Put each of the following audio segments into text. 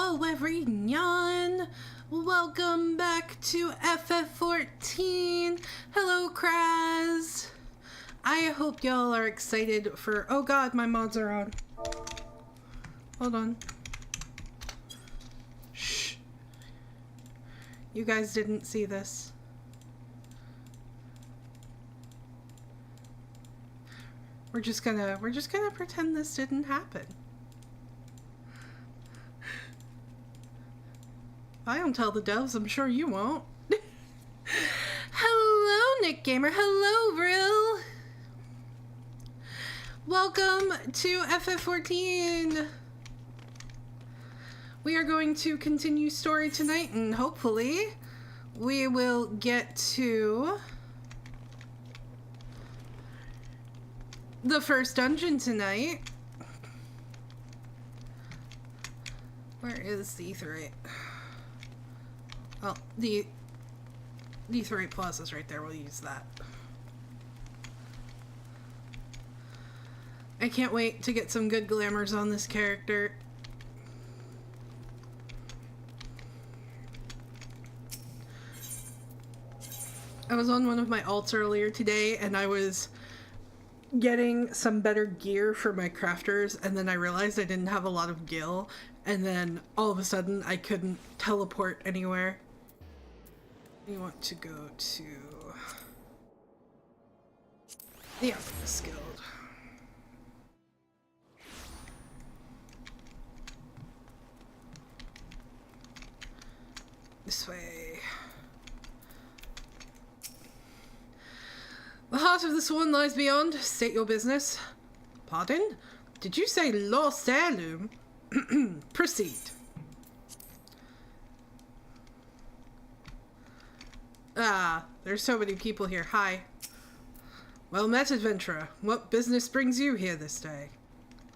Hello everyone! Welcome back to FF14. Hello Kraz. I hope y'all are excited for... Oh god, my mods are on. Hold on. Shh. You guys didn't see this. We're just gonna pretend this didn't happen. I don't tell the devs. I'm sure you won't. Hello, Nick Gamer. Hello, Brill. Welcome to FF14. We are going to continue story tonight, and hopefully we will get to the first dungeon tonight. Where is the Ether 8? Well, the Ether 8 Plus is right there. We'll use that. I can't wait to get some good glamours on this character. I was on one of my alts earlier today, and I was getting some better gear for my crafters, and then I realized I didn't have a lot of gil, and then all of a sudden I couldn't teleport anywhere. We want to go to the Alchemist Guild. This way. The heart of the swan lies beyond. State your business. Pardon? Did you say lost heirloom? Proceed. Ah, there's so many people here. Hi. Well met, adventurer. What business brings you here this day?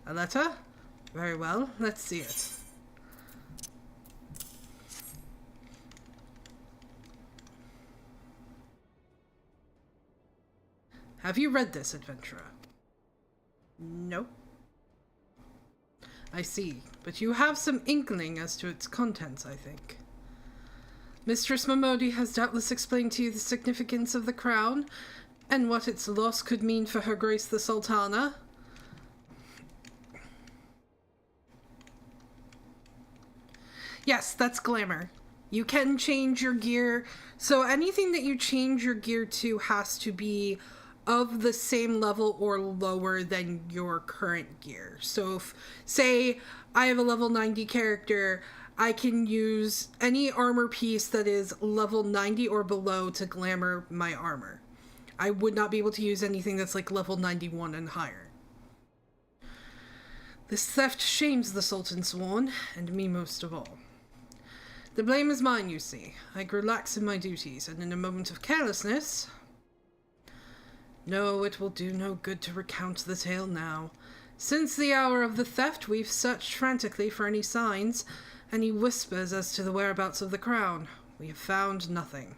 A letter? Very well, let's see it. Have you read this, adventurer? No. I see, but you have some inkling as to its contents, I think. Mistress Momodi has doubtless explained to you the significance of the crown, and what its loss could mean for Her Grace the Sultana. Yes, that's glamour. You can change your gear, so anything that you change your gear to has to be of the same level or lower than your current gear. So if, say, I have a level 90 character, I can use any armor piece that is level 90 or below to glamour my armor. I would not be able to use anything that's like level 91 and higher. This theft shames the Sultan's Sworn, and me most of all. The blame is mine, you see. I grew lax in my duties, and in a moment of carelessness... No, it will do no good to recount the tale now. Since the hour of the theft, we've searched frantically for any signs, any whispers as to the whereabouts of the crown. We have found nothing.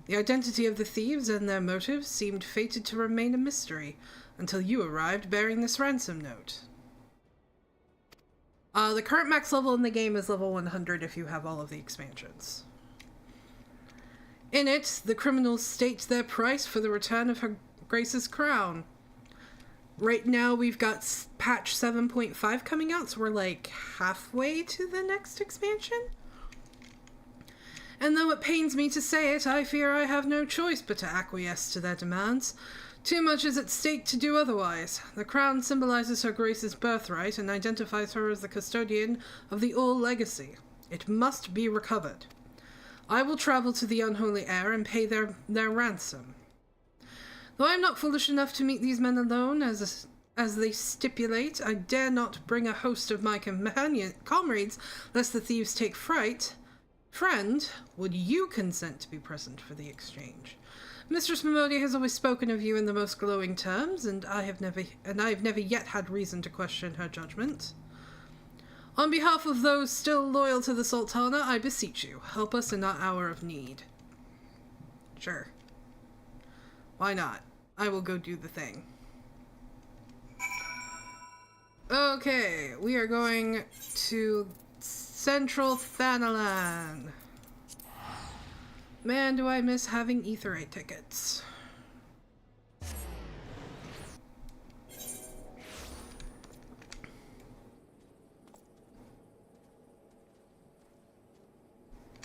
The identity of the thieves and their motives seemed fated to remain a mystery, until you arrived bearing this ransom note. The current max level in the game is level 100 if you have all of the expansions. In it, the criminals state their price for the return of Her Grace's crown. Right now, we've got patch 7.5 coming out, so we're like halfway to the next expansion. And though it pains me to say it, I fear I have no choice but to acquiesce to their demands. Too much is at stake to do otherwise. The crown symbolizes Her Grace's birthright and identifies her as the custodian of the All Legacy. It must be recovered. I will travel to the unholy heir and pay their ransom. Though I am not foolish enough to meet these men alone, as they stipulate, I dare not bring a host of my comrades, lest the thieves take fright. Friend, would you consent to be present for the exchange? Mistress Momodi has always spoken of you in the most glowing terms, and I have never yet had reason to question her judgment. On behalf of those still loyal to the Sultana, I beseech you, help us in our hour of need. Sure. Why not? I will go do the thing. Okay, we are going to Central Thanalan. Man, do I miss having Ether 8 tickets.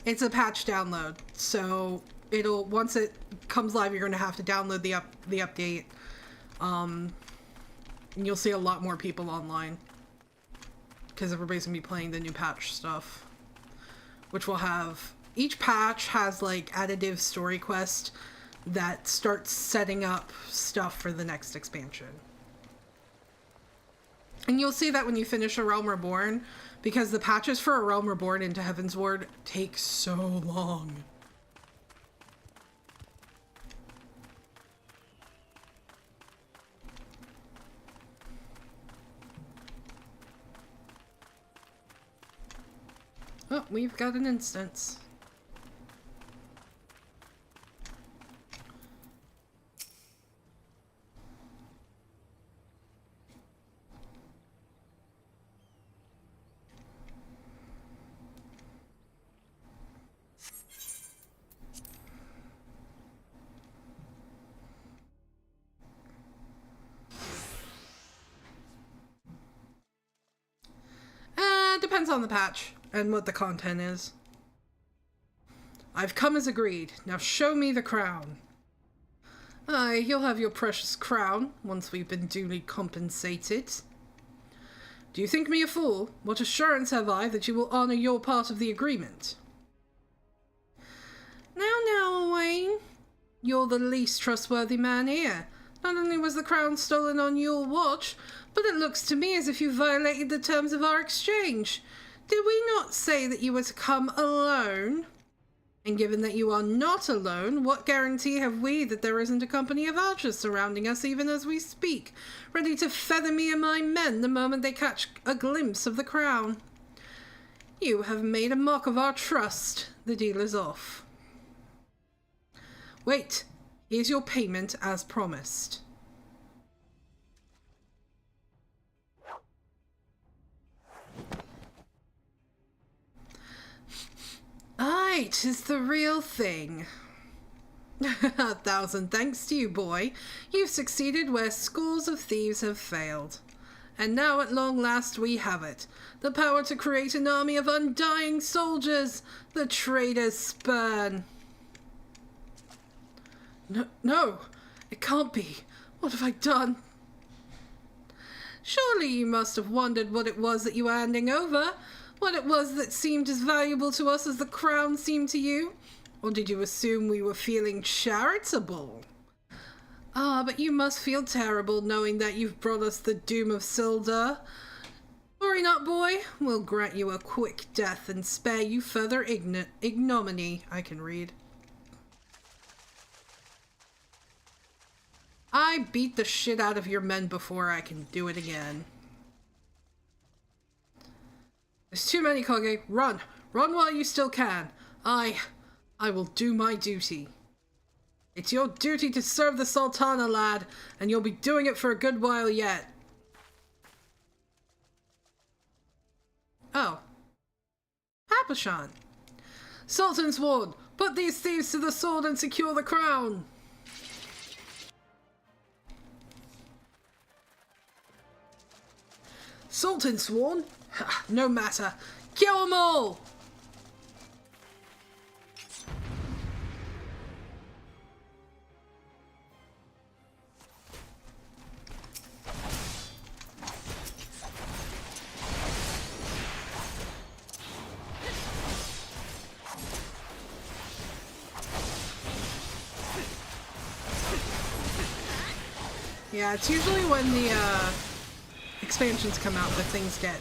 It's a patch download, so once it comes live, you're gonna have to download the update. And you'll see a lot more people online because everybody's gonna be playing the new patch stuff, which will have... Each patch has, like, additive story quest that starts setting up stuff for the next expansion. And you'll see that when you finish A Realm Reborn, because the patches for A Realm Reborn into Heavensward take so long. Oh, we've got an instance. Depends on the patch and what the content is. I've come as agreed. Now show me the crown. Aye, you'll have your precious crown once we've been duly compensated. Do you think me a fool? What assurance have I that you will honor your part of the agreement? Now, Wayne. You're the least trustworthy man here. Not only was the crown stolen on your watch, but it looks to me as if you violated the terms of our exchange. Did we not say that you were to come alone? And given that you are not alone, what guarantee have we that there isn't a company of archers surrounding us even as we speak, ready to feather me and my men the moment they catch a glimpse of the crown? You have made a mock of our trust. The deal is off. Wait, here's your payment as promised. Aye, 'tis the real thing. 1,000 thanks to you, boy. You've succeeded where scores of thieves have failed. And now at long last we have it. The power to create an army of undying soldiers, the trader's spurn. No, it can't be. What have I done? Surely you must have wondered what it was that you were handing over. What it was that seemed as valuable to us as the crown seemed to you? Or did you assume we were feeling charitable? Ah, but you must feel terrible knowing that you've brought us the doom of Sildar. Worry not, boy. We'll grant you a quick death and spare you further ignominy. I can read. I beat the shit out of your men before I can do it again. There's too many, Kage. Run! Run while you still can. I will do my duty. It's your duty to serve the Sultana, lad, and you'll be doing it for a good while yet. Oh. Papashan. Sultan's ward, put these thieves to the sword and secure the crown. Sultan sworn? No matter. Kill them all! Yeah, it's usually when the expansions come out that things get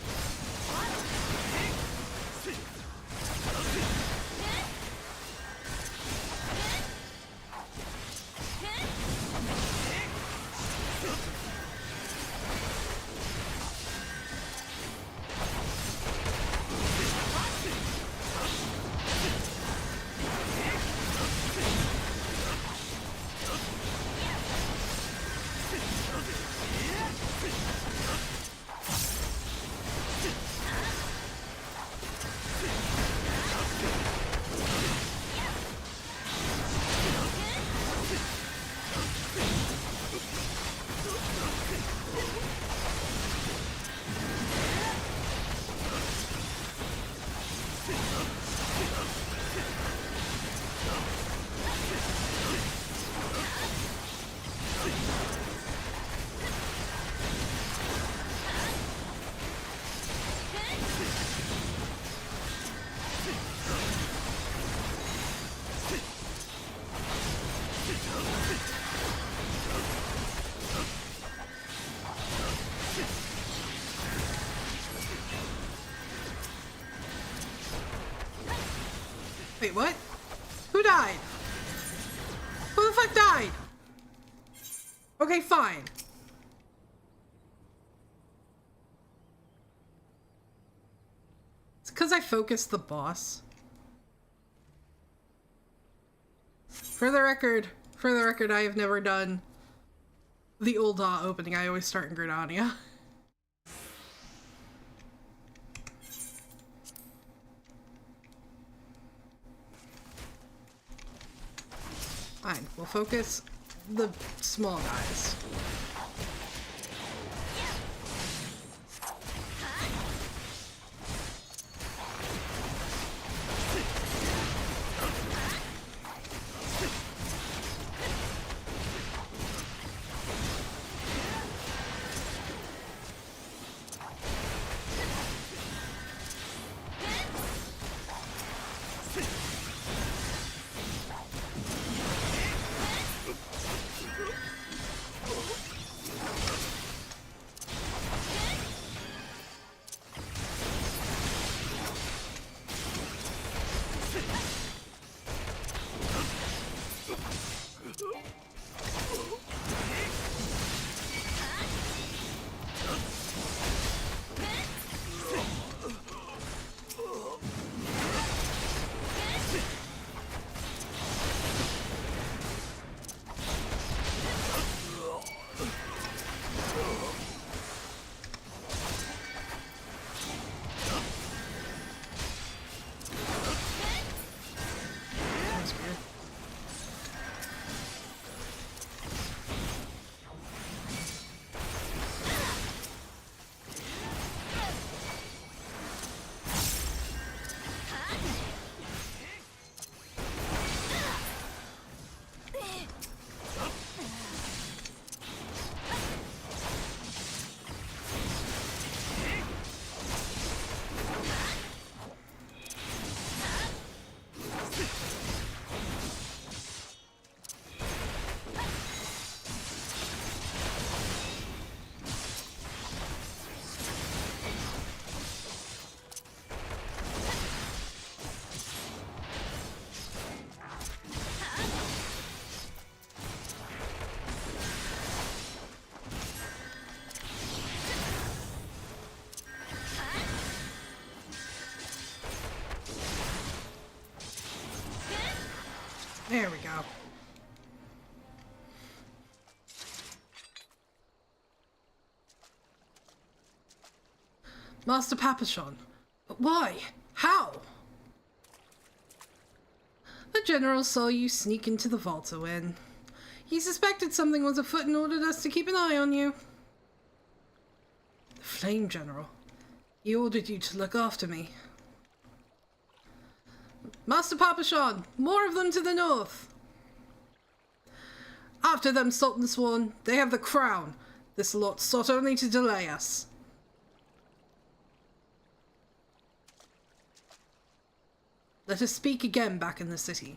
Wait, what? Who died? Who the fuck died? Okay, fine. It's because I focused the boss. For the record, I have never done the Ul'dah opening. I always start in Gridania. Fine, we'll focus the small guys. There we go. Master Papachon. But why? How? The general saw you sneak into the vault, Owen. He suspected something was afoot and ordered us to keep an eye on you. The Flame General. He ordered you to look after me. Master Papachon, more of them to the north. After them, Sultan Sworn. They have the crown. This lot sought only to delay us. Let us speak again back in the city.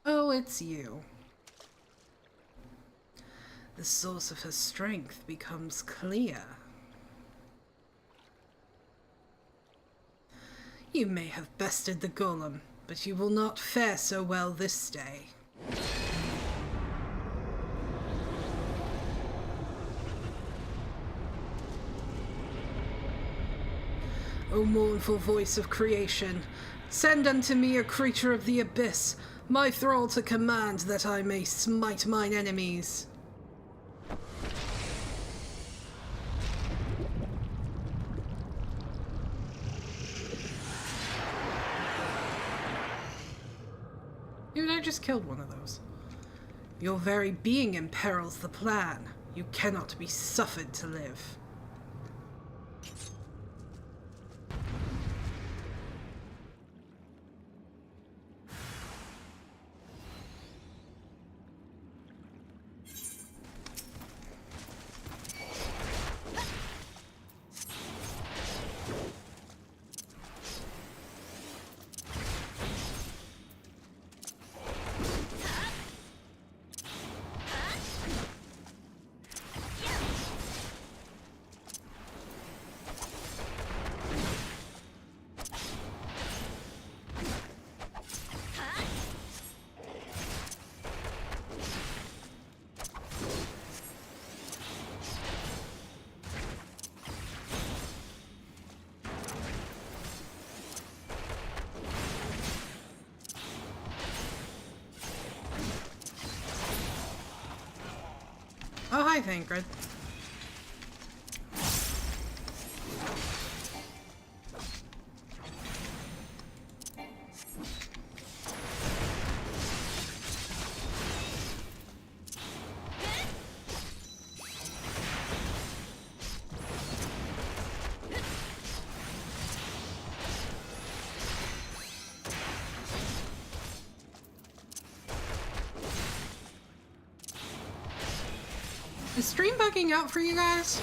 Oh, it's you. The source of her strength becomes clear. You may have bested the golem, but you will not fare so well this day. O mournful voice of creation, send unto me a creature of the abyss, my thrall to command, that I may smite mine enemies. Dude, I just killed one of those. Your very being imperils the plan. You cannot be suffered to live. Hi, Thancred. Is stream bugging out for you guys?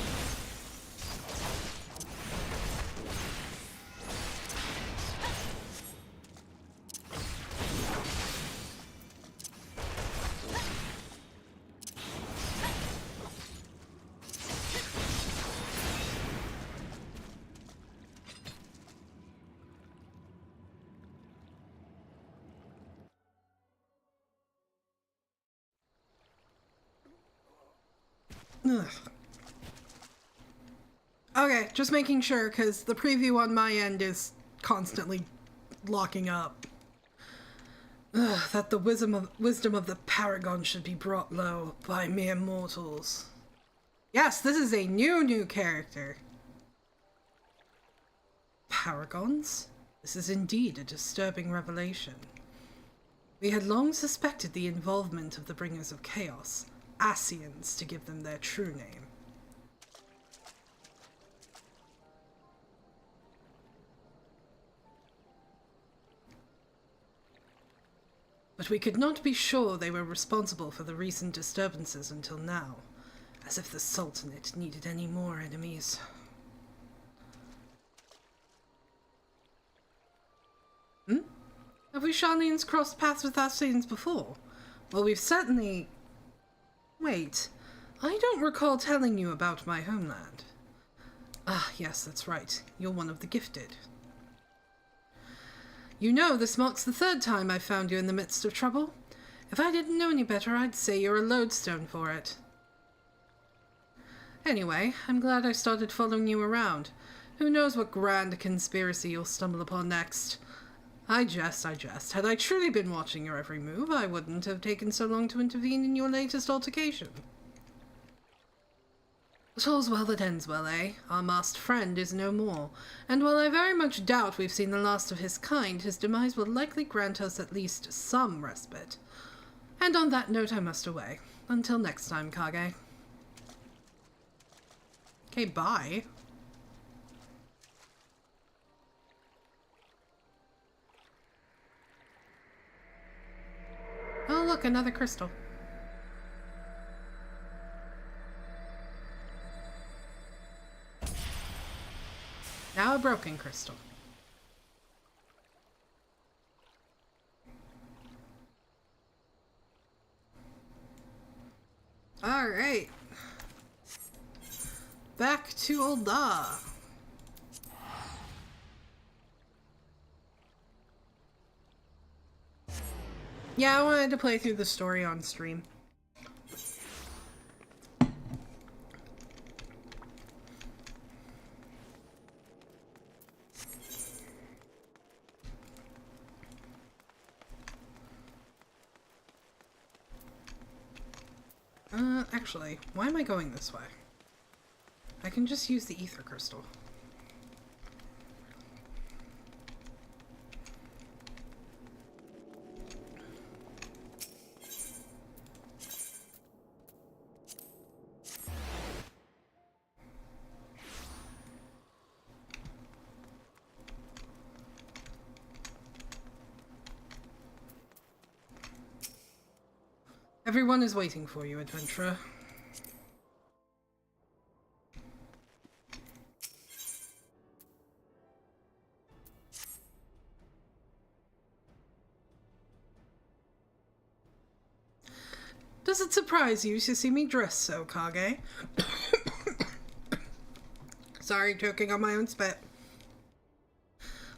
Ugh. Okay, just making sure, because the preview on my end is constantly locking up. Ugh, that the wisdom of the Paragon should be brought low by mere mortals. Yes, this is a new character. Paragons? This is indeed a disturbing revelation. We had long suspected the involvement of the Bringers of Chaos, Asians to give them their true name. But we could not be sure they were responsible for the recent disturbances until now, as if the Sultanate needed any more enemies. Have we Sharlanes crossed paths with Asians before? Well, we've certainly... Wait, I don't recall telling you about my homeland. Ah, yes, that's right. You're one of the gifted. You know, this marks the third time I've found you in the midst of trouble. If I didn't know any better, I'd say you're a lodestone for it. Anyway, I'm glad I started following you around. Who knows what grand conspiracy you'll stumble upon next. I jest. Had I truly been watching your every move, I wouldn't have taken so long to intervene in your latest altercation. But all's well that ends well, eh? Our masked friend is no more, and while I very much doubt we've seen the last of his kind, his demise will likely grant us at least some respite. And on that note, I must away. Until next time, Kage. Okay, bye. Oh, look, another crystal. Now a broken crystal. Alright. Back to Ul'dah. Yeah, I wanted to play through the story on stream. Actually, why am I going this way? I can just use the ether crystal. Everyone is waiting for you, adventurer. Does it surprise you to see me dressed so, Kage? Sorry, choking on my own spit.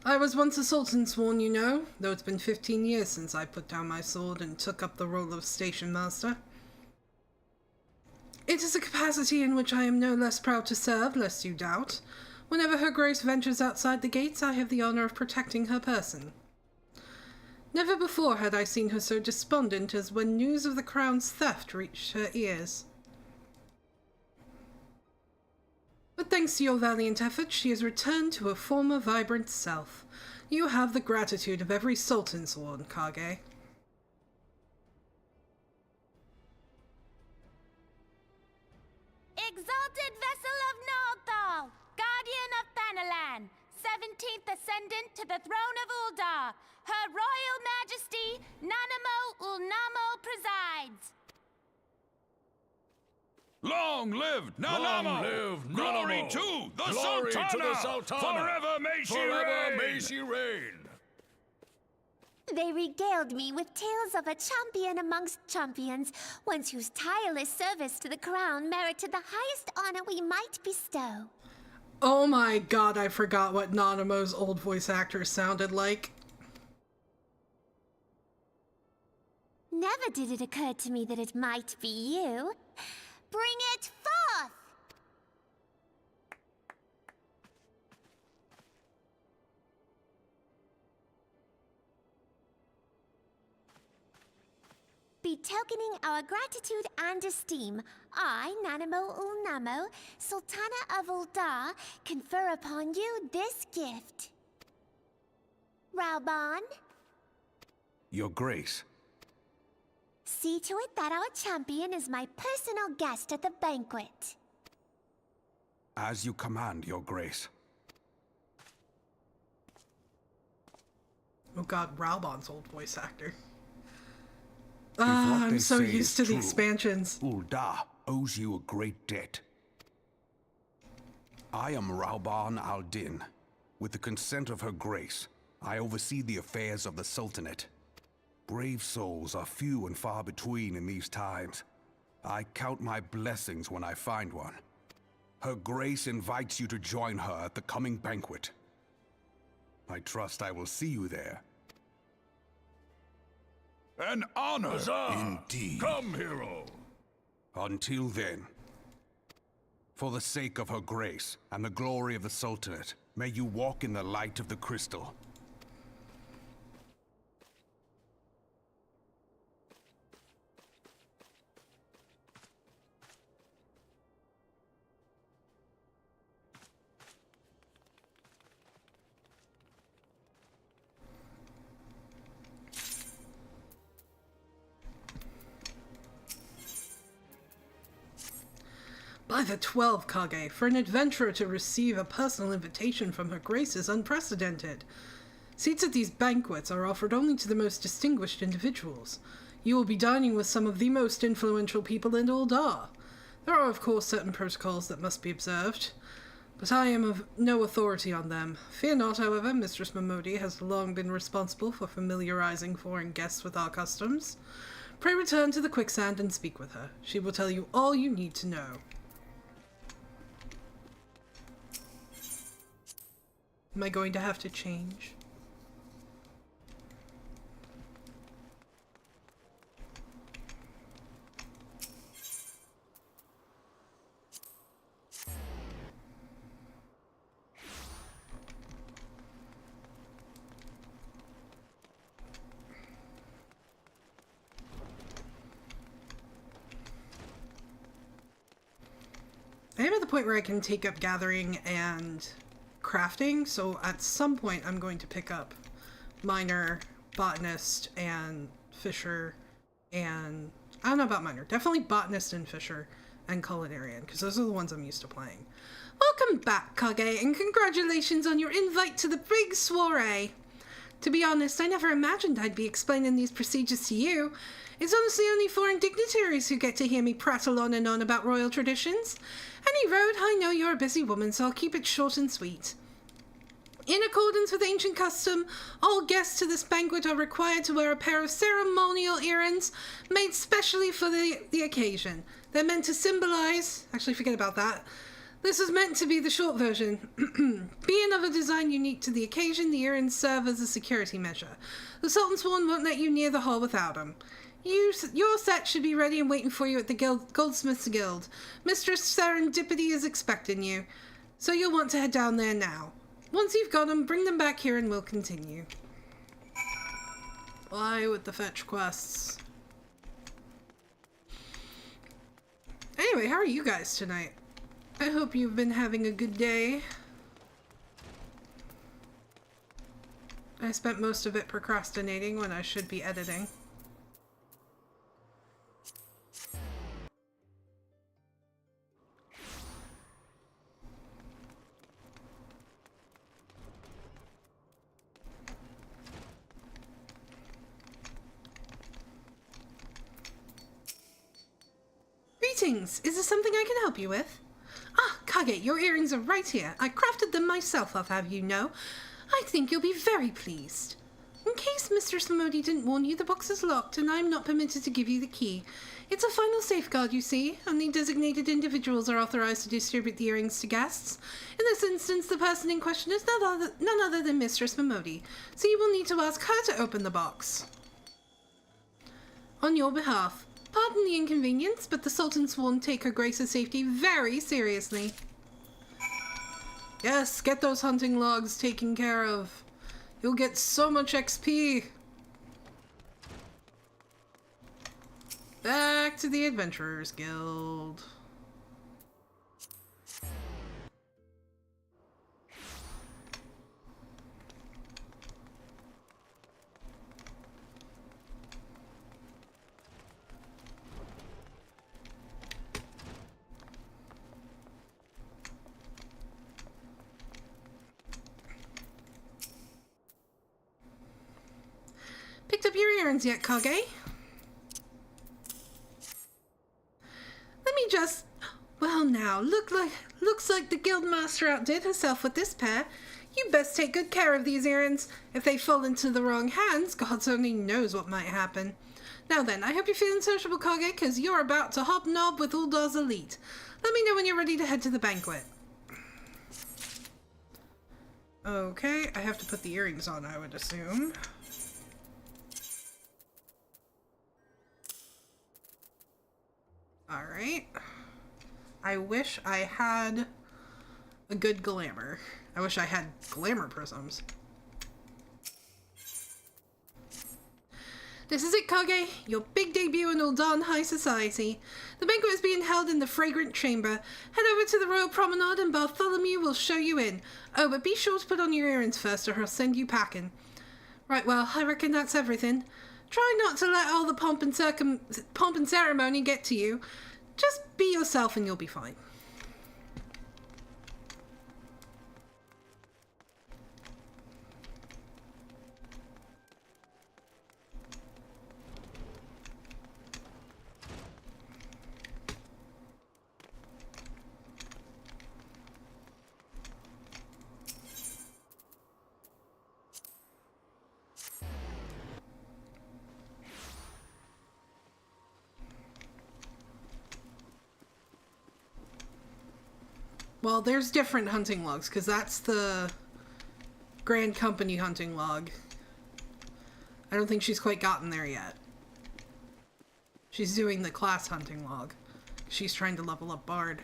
I was once a sultan sworn, you know, though it's been 15 years since I put down my sword and took up the role of station master. It is a capacity in which I am no less proud to serve, lest you doubt. Whenever Her Grace ventures outside the gates, I have the honor of protecting her person. Never before had I seen her so despondent as when news of the crown's theft reached her ears. But thanks to your valiant efforts, she has returned to her former vibrant self. You have the gratitude of every Sultan sworn, Kage. Exalted vessel of Nalthal, guardian of Thanalan, 17th ascendant to the throne of Uldar, Her Royal Majesty Nanamo Ulnamo presides. Long live Nanamo! Long live Glory Nanamo! to the Glory Sultana! to the Sultana! Forever may she Forever reign! may she reign! They regaled me with tales of a champion amongst champions, one whose tireless service to the crown merited the highest honor we might bestow. Oh my god, I forgot what Nanamo's old voice actor sounded like. Never did it occur to me that it might be you. Bring it forth! Betokening our gratitude and esteem, I, Nanamo Ulnamo, Sultana of Uldar, confer upon you this gift. Rauban, Your Grace. see to it that our champion is my personal guest at the banquet. As you command, Your Grace. Oh god, Rauban's old voice actor. If what I'm they so say used is to the true, expansions. Uldar owes you a great debt. I am Rauban al-Din. With the consent of Her Grace, I oversee the affairs of the Sultanate. Brave souls are few and far between in these times. I count my blessings when I find one. Her Grace invites you to join her at the coming banquet. I trust I will see you there. An honor! Huzzah! Indeed. Come, hero! Until then, for the sake of Her Grace and the glory of the Sultanate, may you walk in the light of the crystal. By the 12, Kage, for an adventurer to receive a personal invitation from Her Grace is unprecedented. Seats at these banquets are offered only to the most distinguished individuals. You will be dining with some of the most influential people in Uldar. There are, of course, certain protocols that must be observed, but I am of no authority on them. Fear not, however, Mistress Momodi has long been responsible for familiarizing foreign guests with our customs. Pray return to the quicksand and speak with her. She will tell you all you need to know. Am I going to have to change? I am at the point where I can take up gathering and crafting, so at some point I'm going to pick up miner, botanist, and fisher, and I don't know about miner, definitely botanist and fisher, and culinarian, because those are the ones I'm used to playing. Welcome back, Kage, and congratulations on your invite to the big soiree. To be honest, I never imagined I'd be explaining these procedures to you. It's honestly only foreign dignitaries who get to hear me prattle on and on about royal traditions. Any road, I know you're a busy woman, so I'll keep it short and sweet. In accordance with ancient custom, all guests to this banquet are required to wear a pair of ceremonial earrings made specially for the occasion. They're meant to symbolize... Actually, forget about that. This is meant to be the short version. Being of a design unique to the occasion, the earrings serve as a security measure. The Sultan Sworn won't let you near the hall without them. Your set should be ready and waiting for you at the Goldsmiths Guild. Mistress Serendipity is expecting you, so you'll want to head down there now. Once you've got them, bring them back here and we'll continue. Why with the fetch quests? Anyway, how are you guys tonight? I hope you've been having a good day. I spent most of it procrastinating when I should be editing. Greetings! Is there something I can help you with? Ah, Kage, your earrings are right here. I crafted them myself, I'll have you know. I think you'll be very pleased. In case Mistress Modi didn't warn you, the box is locked and I'm not permitted to give you the key. It's a final safeguard, you see. Only designated individuals are authorized to distribute the earrings to guests. In this instance, the person in question is none other than Mistress Modi, so you will need to ask her to open the box. On your behalf. Pardon the inconvenience, but the Sultan Sworn take Her Grace's safety very seriously. Yes, get those hunting logs taken care of. You'll get so much XP. Back to the Adventurers Guild. Picked up your errands yet, Kage? Let me just... Well now, looks like the guildmaster outdid herself with this pair. You best take good care of these errands. If they fall into the wrong hands, God only knows what might happen. Now then, I hope you're feeling sociable, Kage, because you're about to hobnob with Uldar's elite. Let me know when you're ready to head to the banquet. Okay, I have to put the earrings on, I would assume. Alright. I wish I had a good glamour. I wish I had glamour prisms. This is it, Kage. Your big debut in Uldan High Society. The banquet is being held in the Fragrant Chamber. Head over to the Royal Promenade and Bartholomew will show you in. Oh, but be sure to put on your errands first or he'll send you packing. Right, well, I reckon that's everything. Try not to let all the pomp and ceremony get to you. Just be yourself and you'll be fine. Well, there's different hunting logs, because that's the Grand Company hunting log. I don't think she's quite gotten there yet. She's doing the class hunting log. She's trying to level up Bard.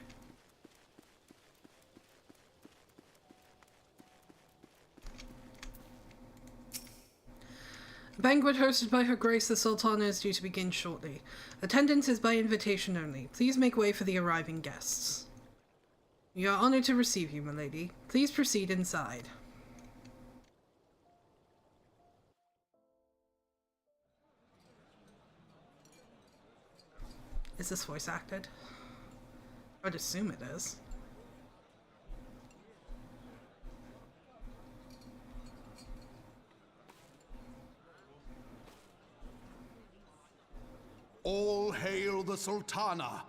A banquet hosted by Her Grace the Sultana is due to begin shortly. Attendance is by invitation only. Please make way for the arriving guests. We are honored to receive you, milady. Please proceed inside. Is this voice acted? I'd assume it is. All hail the Sultana!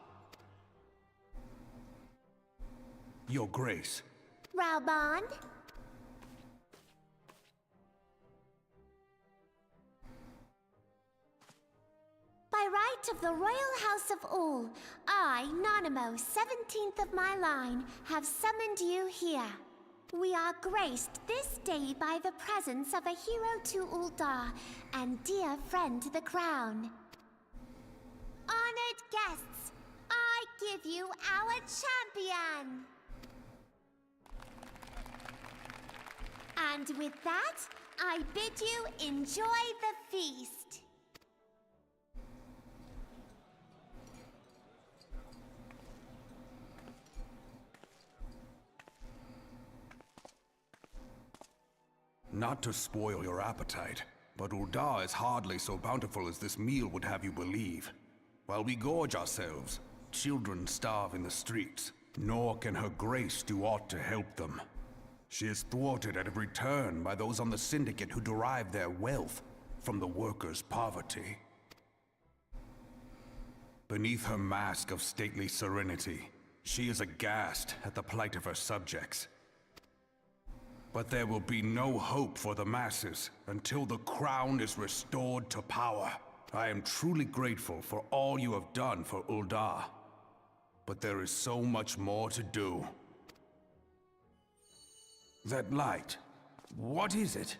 Your Grace. Rauband? By right of the Royal House of Ul, I, Nanamo, 17th of my line, have summoned you here. We are graced this day by the presence of a hero to Uldar and dear friend to the crown. Honored guests, I give you our champion! And with that, I bid you enjoy the feast. Not to spoil your appetite, but Uldar is hardly so bountiful as this meal would have you believe. While we gorge ourselves, children starve in the streets, nor can her grace do aught to help them. She is thwarted at every turn by those on the Syndicate who derive their wealth from the workers' poverty. Beneath her mask of stately serenity, she is aghast at the plight of her subjects. But there will be no hope for the masses until the crown is restored to power. I am truly grateful for all you have done for Uldar, but there is so much more to do. That light, what is it?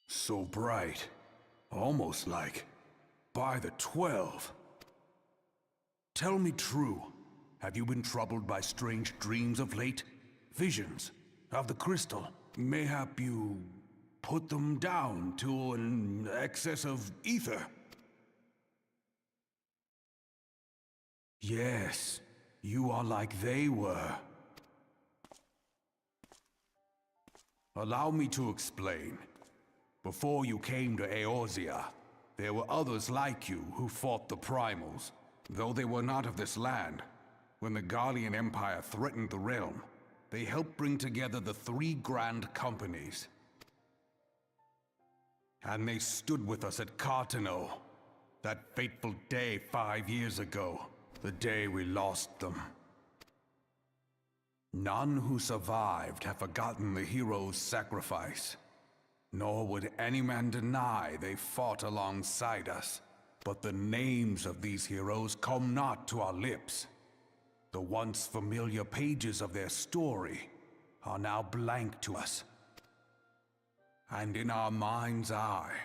So bright, almost like by the 12. Tell me true, have you been troubled by strange dreams of late? Visions of the crystal? Mayhap you put them down to an excess of ether? Yes, you are like they were. Allow me to explain. Before you came to Eorzea, there were others like you who fought the Primals, though they were not of this land. When the Garlean Empire threatened the realm, they helped bring together the 3 grand companies. And they stood with us at Cartano, that fateful day 5 years ago, the day we lost them. None who survived have forgotten the heroes' sacrifice. Nor would any man deny they fought alongside us. But the names of these heroes come not to our lips. The once familiar pages of their story are now blank to us. And in our mind's eye,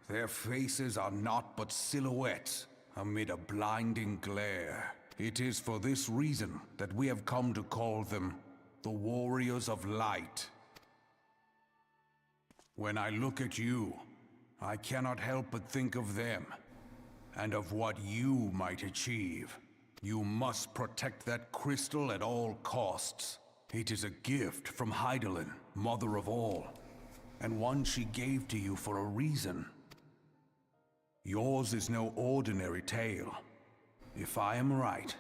their faces are naught but silhouettes amid a blinding glare. It is for this reason that we have come to call them the Warriors of Light. When I look at you, I cannot help but think of them, and of what you might achieve. You must protect that crystal at all costs. It is a gift from Hydaelyn, Mother of All, and one she gave to you for a reason. Yours is no ordinary tale. If I am right,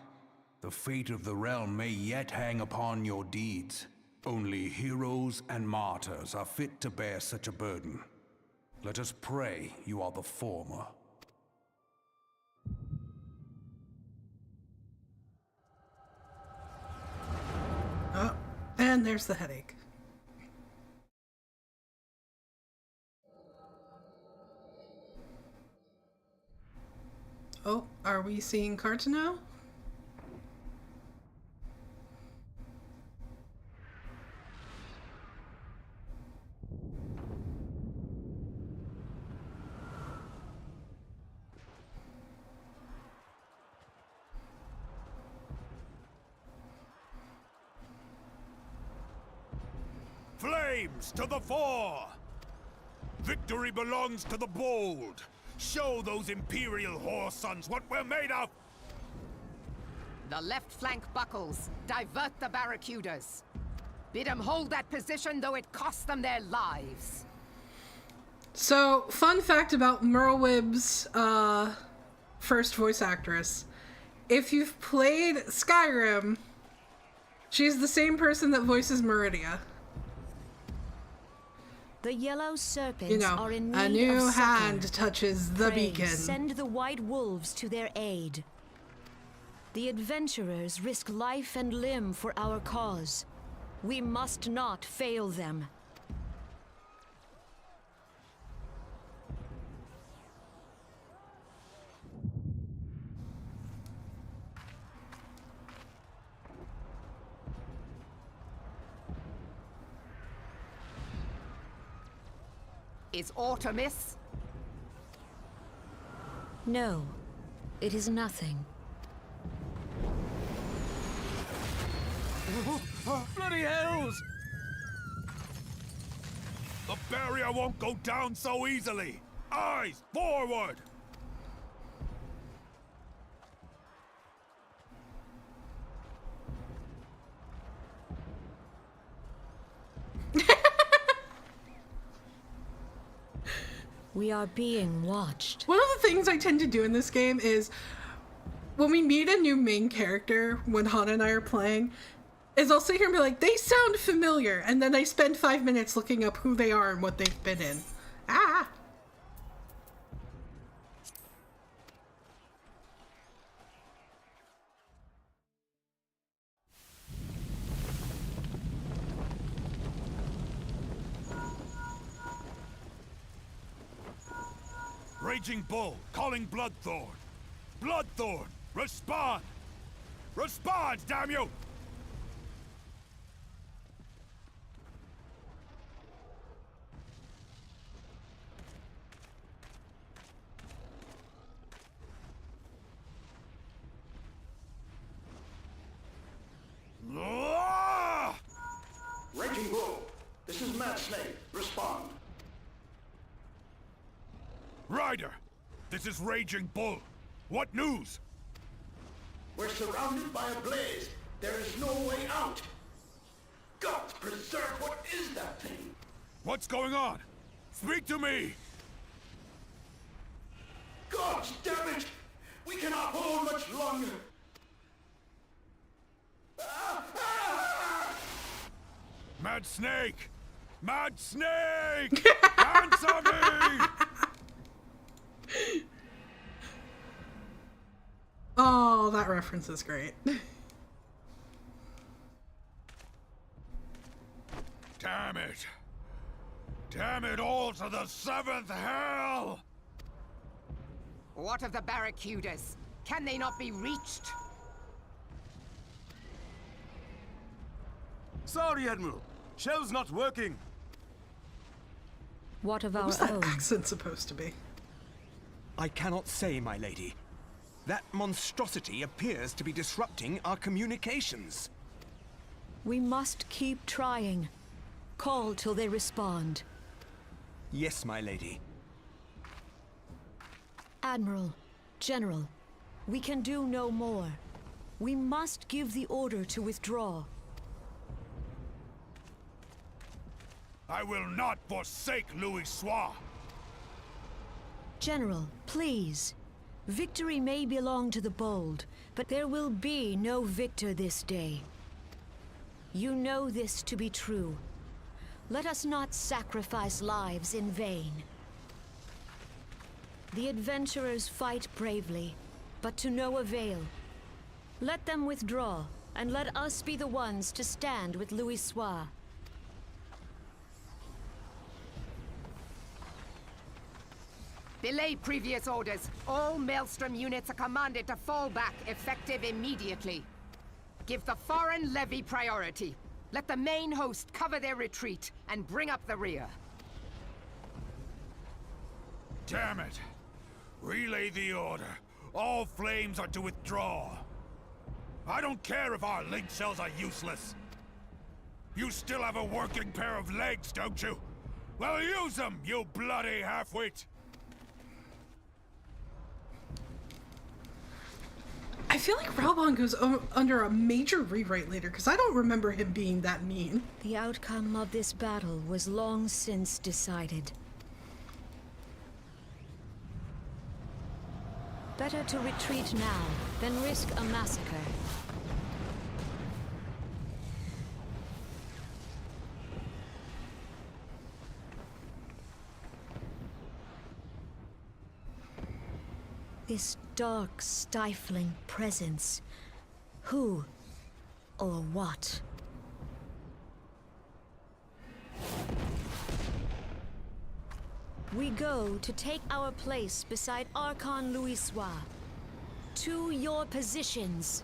the fate of the realm may yet hang upon your deeds. Only heroes and martyrs are fit to bear such a burden. Let us pray you are the former. Oh, and there's the headache. Oh, are we seeing Cartano? Flames to the fore! Victory belongs to the bold! Show those Imperial whore sons what we're made of! The left flank buckles. Divert the barracudas. Bid them hold that position, though it cost them their lives. So, fun fact about Merlwyb's first voice actress. If you've played Skyrim, she's the same person that voices Meridia. The yellow serpents You know, are in need a new of hand succor. touches the Pray, beacon. send the white wolves to their aid. The adventurers risk life and limb for our cause. We must not fail them. Is aught amiss? No, it is nothing. Bloody hells! The barrier won't go down so easily! Eyes forward! We are being watched. One of the things I tend to do in this game is when we meet a new main character, when Hana and I are playing, is I'll sit here and be like, they sound familiar, and then I spend 5 minutes looking up who they are and what they've been in. Ah! Raging Bull, calling Bloodthorn. Bloodthorn, respond! Respond, damn you! Ah! Raging Bull, this is Mad Snake. Respond. Ryder, this is Raging Bull. What news? We're surrounded by a blaze. There is no way out. God preserve, what is that thing? What's going on? Speak to me! God damn it! We cannot hold much longer. Mad Snake! Mad Snake! Answer me! Oh, that reference is great. Damn it! Damn it all to the 7th hell! What of the barracudas? Can they not be reached? Sorry, Admiral. Shell's not working. What of What our was that own? accent supposed to be? I cannot say, my lady. That monstrosity appears to be disrupting our communications. We must keep trying. Call till they respond. Yes, my lady. Admiral, General, we can do no more. We must give the order to withdraw. I will not forsake Louis Soir! General, please. Victory may belong to the bold, but there will be no victor this day. You know this to be true. Let us not sacrifice lives in vain. The adventurers fight bravely, but to no avail. Let them withdraw, and let us be the ones to stand with Louis Soir. Belay previous orders. All Maelstrom units are commanded to fall back, effective immediately. Give the foreign levy priority. Let the main host cover their retreat and bring up the rear. Damn it! Relay the order. All flames are to withdraw. I don't care if our link cells are useless. You still have a working pair of legs, don't you? Well, use them, you bloody half-wit! I feel like Raubon goes under a major rewrite later, because I don't remember him being that mean. The outcome of this battle was long since decided. Better to retreat now than risk a massacre. This dark, stifling presence. Who or what? We go to take our place beside Archon Louis Soir. To your positions.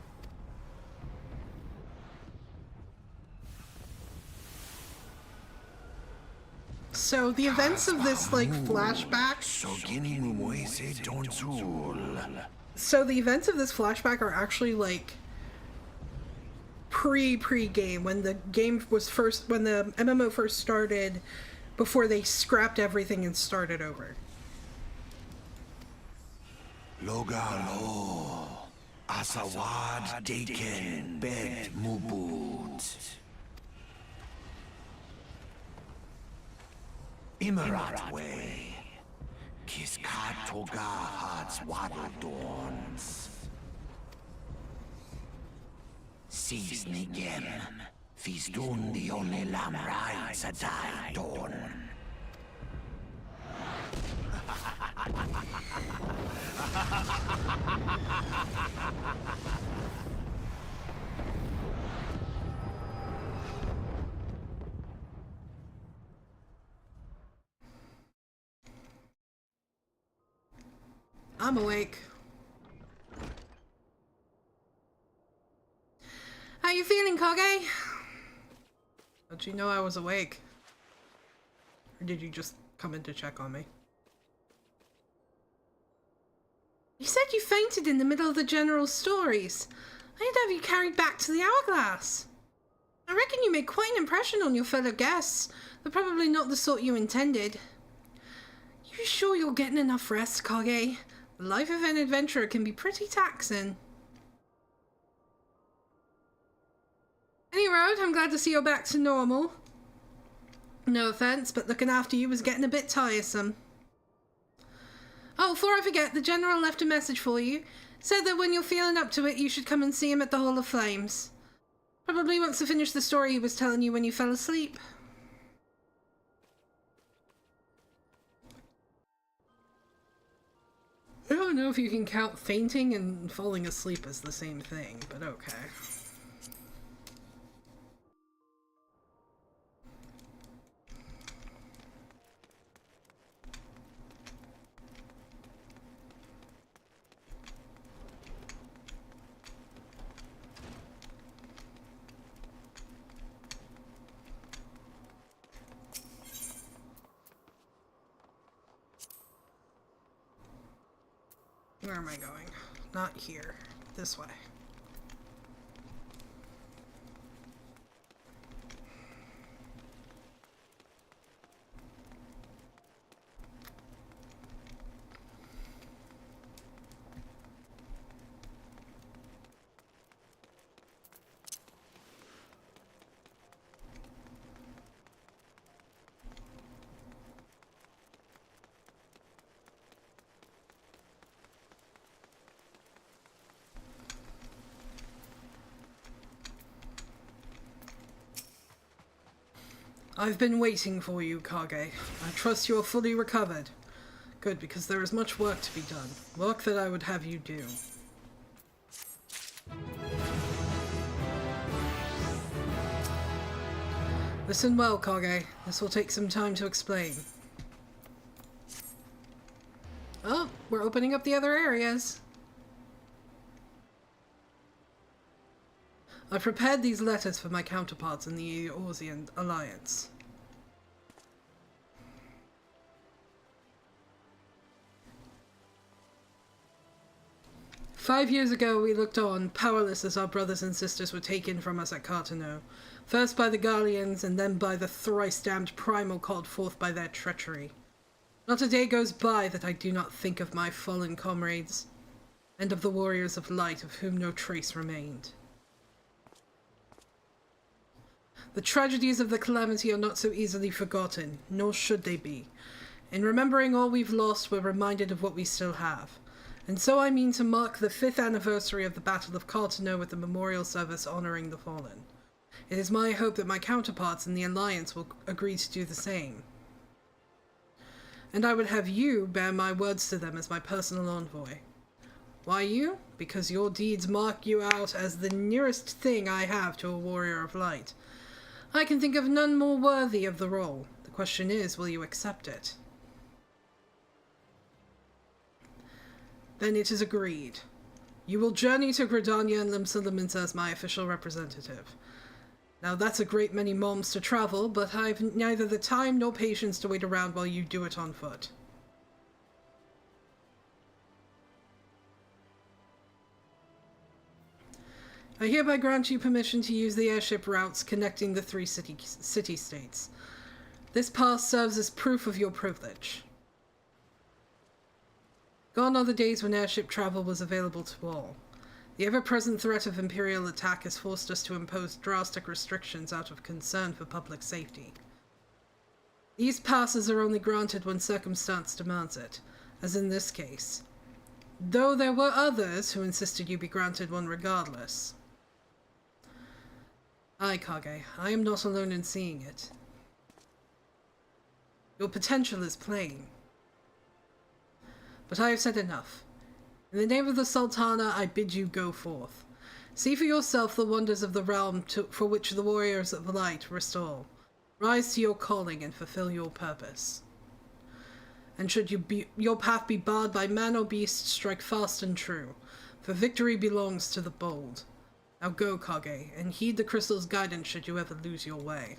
So the events of this, like, flashback... So the events of this flashback are actually, like, pre-game, when the game was first... when the MMO first started, before they scrapped everything and started over. Logalo, Asawad Daken Bet Mubut. Imarat Way, Kis Katoga Hards Waddle Dorns. Sees Nigem. Fizdun the only lamb rides a die dorn. I'm awake. How you feeling, Kage? How'd you know I was awake? Or did you just come in to check on me? You said you fainted in the middle of the general's stories. I'd have you carried back to the hourglass. I reckon you made quite an impression on your fellow guests. They're probably not the sort you intended. You sure you're getting enough rest, Kage? The life of an adventurer can be pretty taxing. Any road, I'm glad to see you're back to normal. No offense, but looking after you was getting a bit tiresome. Oh, before I forget, the General left a message for you. Said that when you're feeling up to it, you should come and see him at the Hall of Flames. Probably wants to finish the story he was telling you when you fell asleep. I don't know if you can count fainting and falling asleep as the same thing, but okay. Where am I going? Not here. This way. I've been waiting for you, Kage. I trust you are fully recovered. Good, because there is much work to be done. Work that I would have you do. Listen well, Kage. This will take some time to explain. Oh, we're opening up the other areas. I prepared these letters for my counterparts in the Eorzean Alliance. "5 years ago we looked on, powerless as our brothers and sisters were taken from us at Carteneau, first by the Garleans and then by the thrice-damned Primal called forth by their treachery. Not a day goes by that I do not think of my fallen comrades, and of the warriors of light of whom no trace remained. The tragedies of the Calamity are not so easily forgotten, nor should they be. In remembering all we've lost, we're reminded of what we still have. And so I mean to mark the 5th anniversary of the Battle of Carteneau with a memorial service honoring the fallen. It is my hope that my counterparts in the Alliance will agree to do the same. And I would have you bear my words to them as my personal envoy. Why you? Because your deeds mark you out as the nearest thing I have to a warrior of light. I can think of none more worthy of the role. The question is, will you accept it?" "Then it is agreed. You will journey to Gridania and Limsalamins as my official representative. Now that's a great many moms to travel, but I've neither the time nor patience to wait around while you do it on foot. I hereby grant you permission to use the airship routes connecting the 3 city-states. This pass serves as proof of your privilege. Gone are the days when airship travel was available to all. The ever-present threat of Imperial attack has forced us to impose drastic restrictions out of concern for public safety. These passes are only granted when circumstance demands it. as in this case, though there were others who insisted you be granted one regardless. Aye, Kage, I am not alone in seeing it. Your potential is plain. But I have said enough. In the name of the Sultana, I bid you go forth. See for yourself the wonders of the realm for which the warriors of light restore. Rise to your calling and fulfill your purpose. And should your path be barred by man or beast, strike fast and true, for victory belongs to the bold. Now go, Kage, and heed the crystal's guidance should you ever lose your way.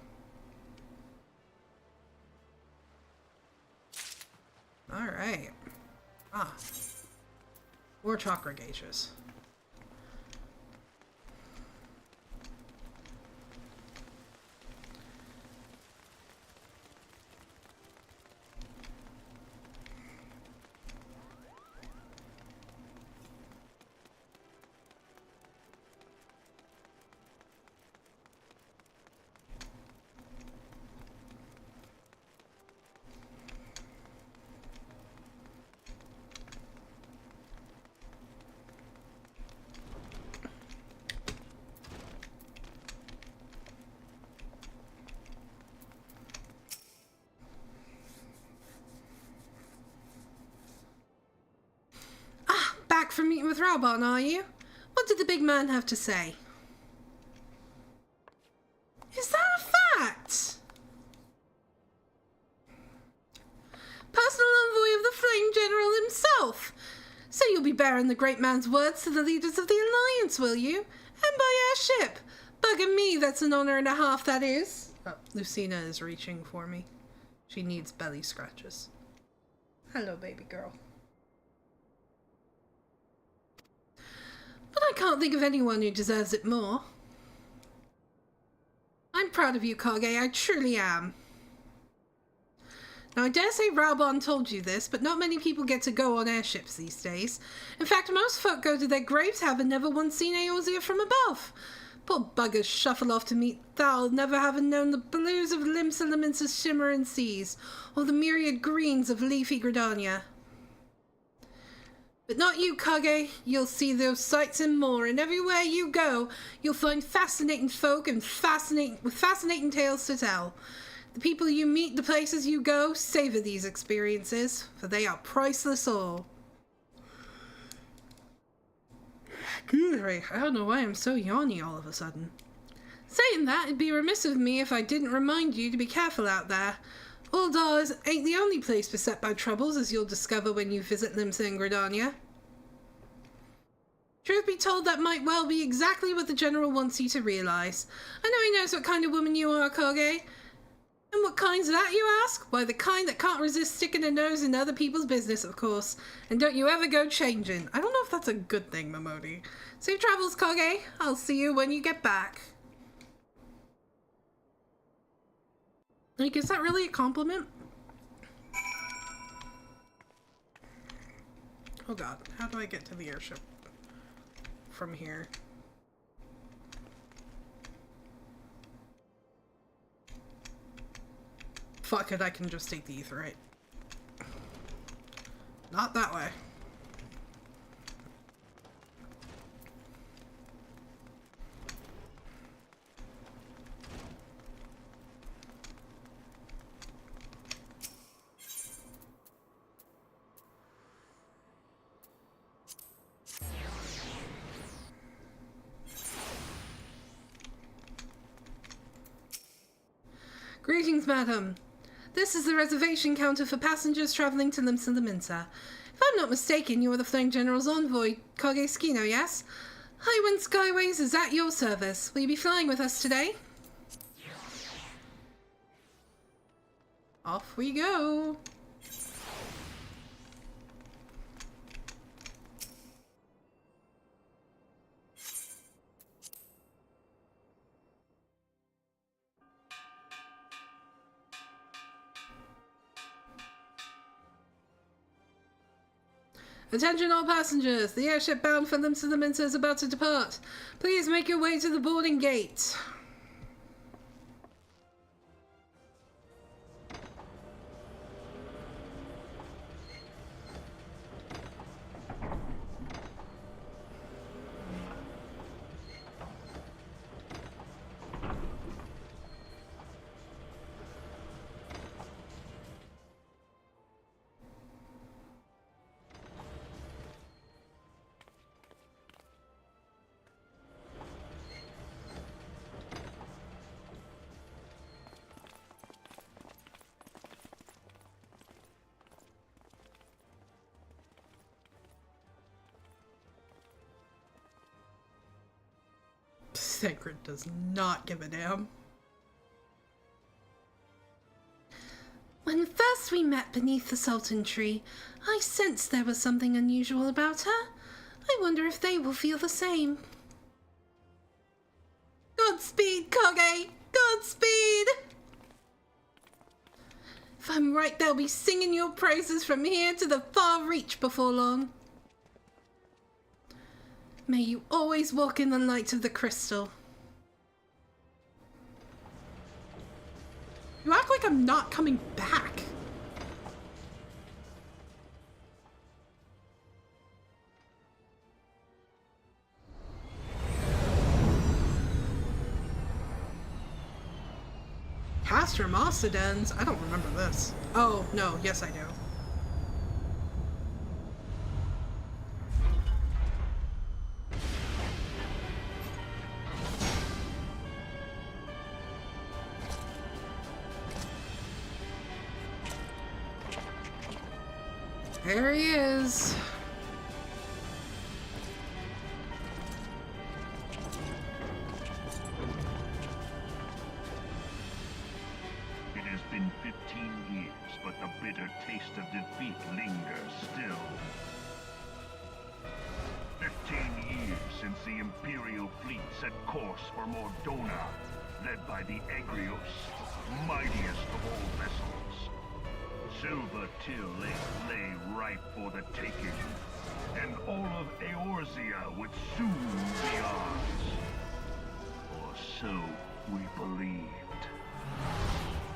Alright. More chakra gauges. Back from meeting with Raubon, are you? What did the big man have to say? Is that a fact? Personal envoy of the Flame General himself. So you'll be bearing the great man's words to the leaders of the Alliance, will you? And by our ship. Bugging me, that's an honor and a half, that is. Oh, Lucina is reaching for me. She needs belly scratches. Hello, baby girl. But I can't think of anyone who deserves it more. I'm proud of you, Kage, I truly am. Now, I dare say Raubon told you this, but not many people get to go on airships these days. In fact, most folk go to their graves having never once seen Eorzea from above. Poor buggers shuffle off to meet Thal, never having known the blues of Limsa shimmering seas, or the myriad greens of leafy Gridania. But not you, Kage. You'll see those sights and more, and everywhere you go, you'll find fascinating folk and fascinating tales to tell. The people you meet, the places you go, savor these experiences, for they are priceless all. I don't know why I'm so yawny all of a sudden. Saying that, it'd be remiss of me if I didn't remind you to be careful out there. Uldar ain't the only place beset by troubles, as you'll discover when you visit Limsa and Gridania. Truth be told, that might well be exactly what the General wants you to realize. I know he knows what kind of woman you are, Kage. And what kind's that, you ask? Why, the kind that can't resist sticking a nose in other people's business, of course. And don't you ever go changing. I don't know if that's a good thing, Momodi. Safe travels, Kage. I'll see you when you get back. Like, is that really a compliment? Oh god, how do I get to the airship from here? Fuck it, I can just take the ether, right? Not that way. Greetings, madam. This is the reservation counter for passengers traveling to Limsa Lominsa. If I'm not mistaken, you are the Flame General's envoy, Kage Tsukino, yes? Highwind Skyways is at your service. Will you be flying with us today? Off we go. Attention all passengers, the airship bound for Limsa Lominsa is about to depart. Please make your way to the boarding gate. Thancred does not give a damn. When first we met beneath the Sultan tree, I sensed there was something unusual about her. I wonder if they will feel the same. Godspeed, Kage! Godspeed! If I'm right, they'll be singing your praises from here to the far reach before long. May you always walk in the light of the crystal. You act like I'm not coming back. Castor Mostodens? I don't remember this. Oh, no, yes I do. There he is. It has been 15 years, but the bitter taste of defeat lingers still. 15 years since the Imperial fleet set course for Mordona, led by the Egrios, mightiest of all vessels. Silver Till lay ripe for the taking, and all of Eorzea would soon be ours. Or so we believed.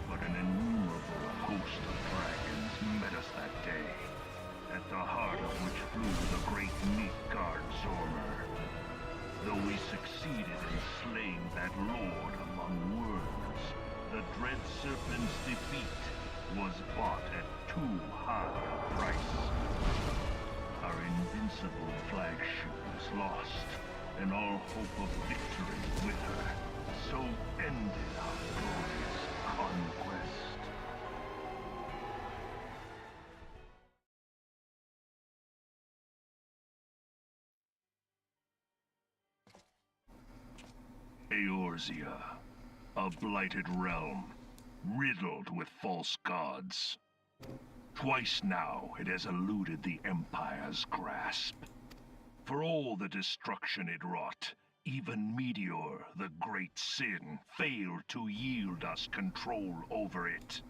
But an innumerable host of dragons met us that day, at the heart of which flew the great Midgard Zormer. Though we succeeded in slaying that lord among worms, the dread serpent's defeat was bought at too high a price. Our invincible flagship was lost, and all hope of victory with her. So ended our glorious conquest. Eorzea, a blighted realm, riddled with false gods. Twice now it has eluded the Empire's grasp. For all the destruction it wrought, even Meteor, the great sin, failed to yield us control over it.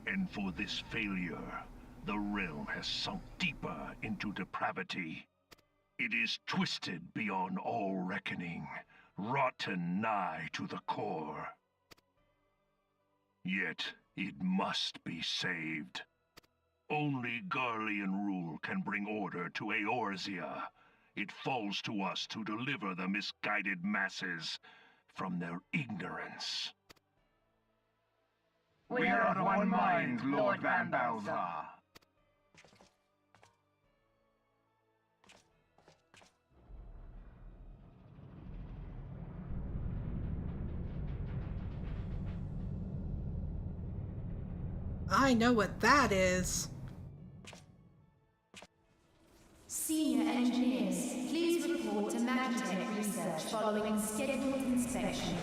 And for this failure, the realm has sunk deeper into depravity. It is twisted beyond all reckoning, rotten nigh to the core. Yet, it must be saved. Only Garlean rule can bring order to Eorzea. It falls to us to deliver the misguided masses from their ignorance. We are of one mind, Lord Van Balthar. I know what that is. Senior engineers, please report to Magitech Research following scheduled inspection.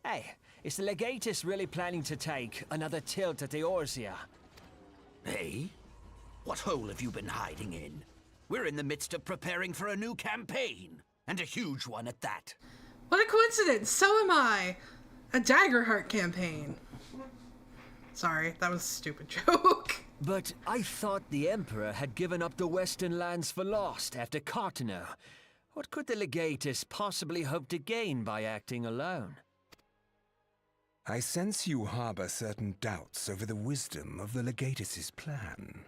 Hey, is the Legatus really planning to take another tilt at Eorzea? Hey? What hole have you been hiding in? We're in the midst of preparing for a new campaign, and a huge one at that. What a coincidence! So am I! A Daggerheart campaign. Sorry, that was a stupid joke. But I thought the Emperor had given up the Western lands for lost after Cartano. What could the Legatus possibly hope to gain by acting alone? I sense you harbor certain doubts over the wisdom of the Legatus's plan.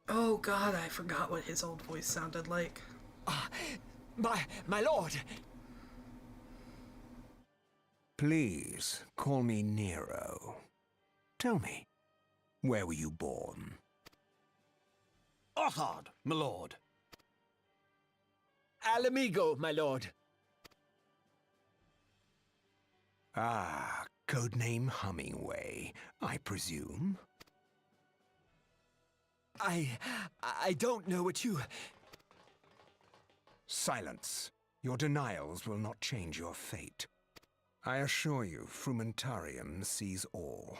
Oh god, I forgot what his old voice sounded like. My lord! Please, call me Nero. Tell me, where were you born? Othard, my lord. Alamigo, my lord. Ah, codename Hummingway, I presume? I don't know what you... Silence. Your denials will not change your fate. I assure you, Frumentarium sees all.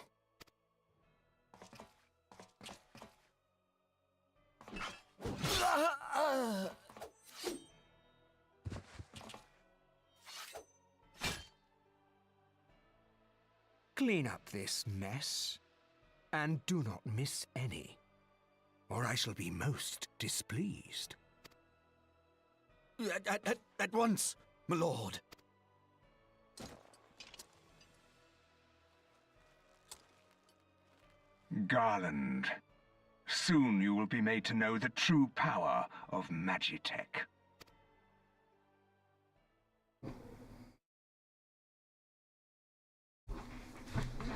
Clean up this mess, and do not miss any, or I shall be most displeased. At once, my lord. Garland. Soon you will be made to know the true power of Magitech.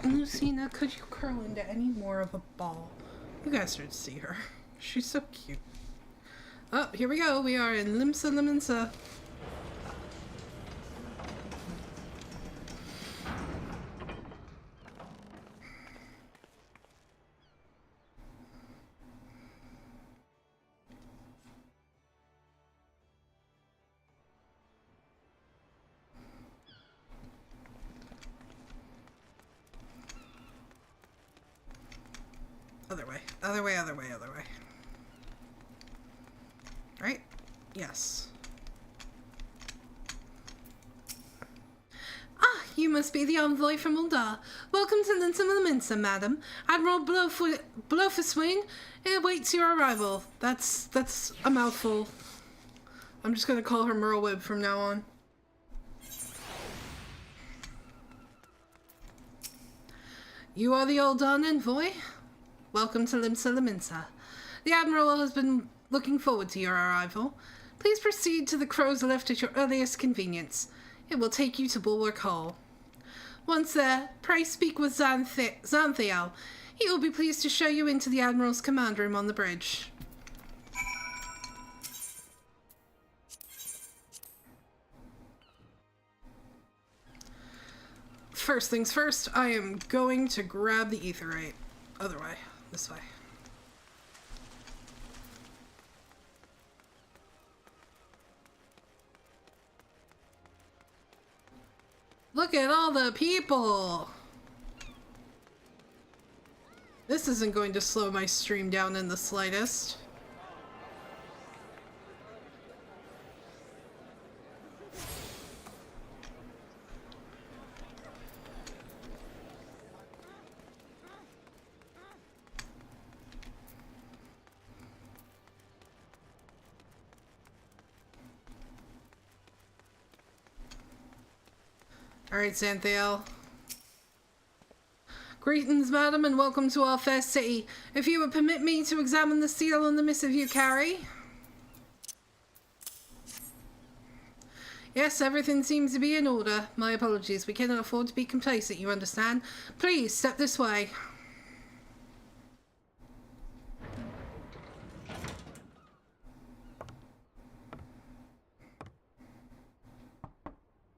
Lucina, could you curl into any more of a ball? You guys should see her. She's so cute. Oh, here we go. We are in Limsa Limensa. Other way. Other way, other way, other way. Right? Yes. Ah, you must be the envoy from Uldar. Welcome to Linsa, madam. Admiral Blowfiswing awaits your arrival. That's a mouthful. I'm just gonna call her Merlwib from now on. You are the Uldan envoy? Welcome to Limsa Limensa. The Admiral has been looking forward to your arrival. Please proceed to the crow's lift at your earliest convenience. It will take you to Bulwark Hall. Once there, pray speak with Xanthiel. He will be pleased to show you into the Admiral's command room on the bridge. First things first, I am going to grab the Aetheryte. Other way. This way. Look at all the people! This isn't going to slow my stream down in the slightest. Alright, Xanthiel. Greetings, madam, and welcome to our fair city. If you would permit me to examine the seal on the missive you carry. Yes, everything seems to be in order. My apologies. We cannot afford to be complacent, you understand. Please, step this way.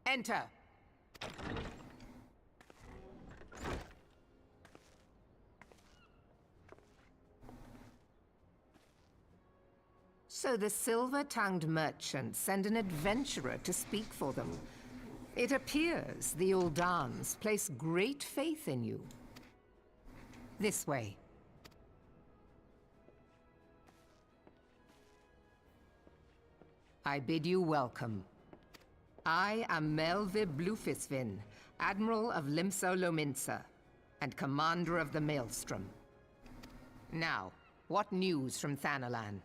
Enter. So the silver-tongued merchants send an adventurer to speak for them. It appears the Uldans place great faith in you. This way. I bid you welcome. I am Melve Blufisvin, Admiral of Limsa Lominsa, and Commander of the Maelstrom. Now, what news from Thanalan?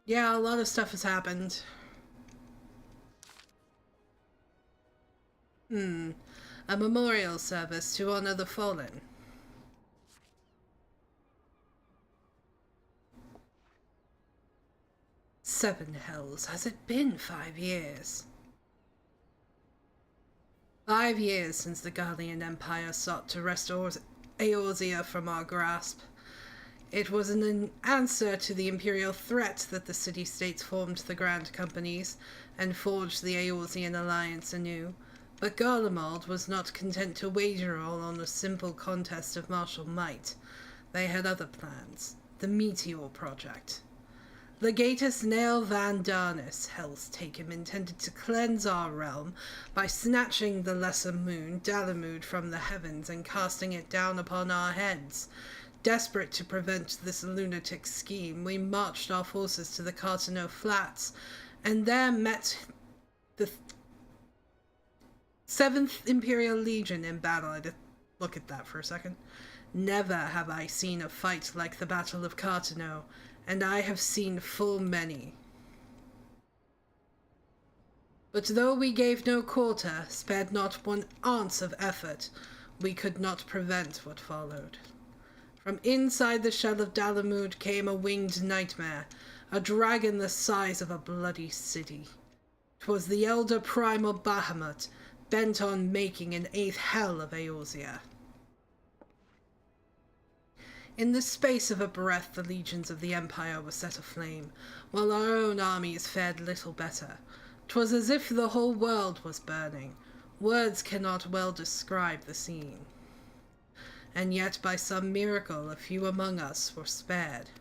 Yeah, a lot of stuff has happened. A memorial service to honor the fallen. Seven hells, has it been 5 years? 5 years since the Guardian Empire sought to wrest Eorzea from our grasp. It was an answer to the Imperial threat that the city-states formed the Grand Companies and forged the Eorzean alliance anew. But Garlemald was not content to wager all on a simple contest of martial might. They had other plans. The Meteor Project. Legatus Nael Van Darnis, hell's take him, intended to cleanse our realm by snatching the lesser moon, Dalamud, from the heavens and casting it down upon our heads. Desperate to prevent this lunatic scheme, we marched our forces to the Cartano Flats, and there met the 7th Imperial Legion in battle. I had to look at that for a second. Never have I seen a fight like the Battle of Cartano, and I have seen full many. But though we gave no quarter, spared not one ounce of effort, we could not prevent what followed. From inside the shell of Dalamud came a winged nightmare, a dragon the size of a bloody city. 'Twas the elder primal Bahamut, bent on making an 8th hell of Eorzea. In the space of a breath the legions of the Empire were set aflame, while our own armies fared little better. 'Twas as if the whole world was burning. Words cannot well describe the scene. And yet by some miracle a few among us were spared.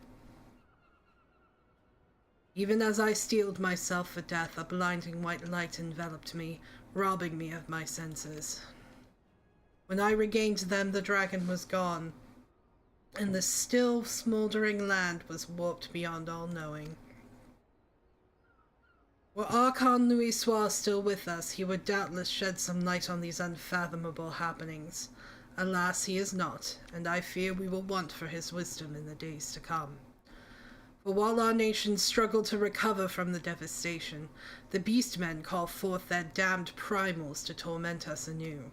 Even as I steeled myself for death, a blinding white light enveloped me, robbing me of my senses. When I regained them, the dragon was gone, and the still smoldering land was warped beyond all knowing. Were Archon Louis Soir still with us, he would doubtless shed some light on these unfathomable happenings. Alas, he is not, and I fear we will want for his wisdom in the days to come. For while our nations struggle to recover from the devastation, the beastmen call forth their damned primals to torment us anew.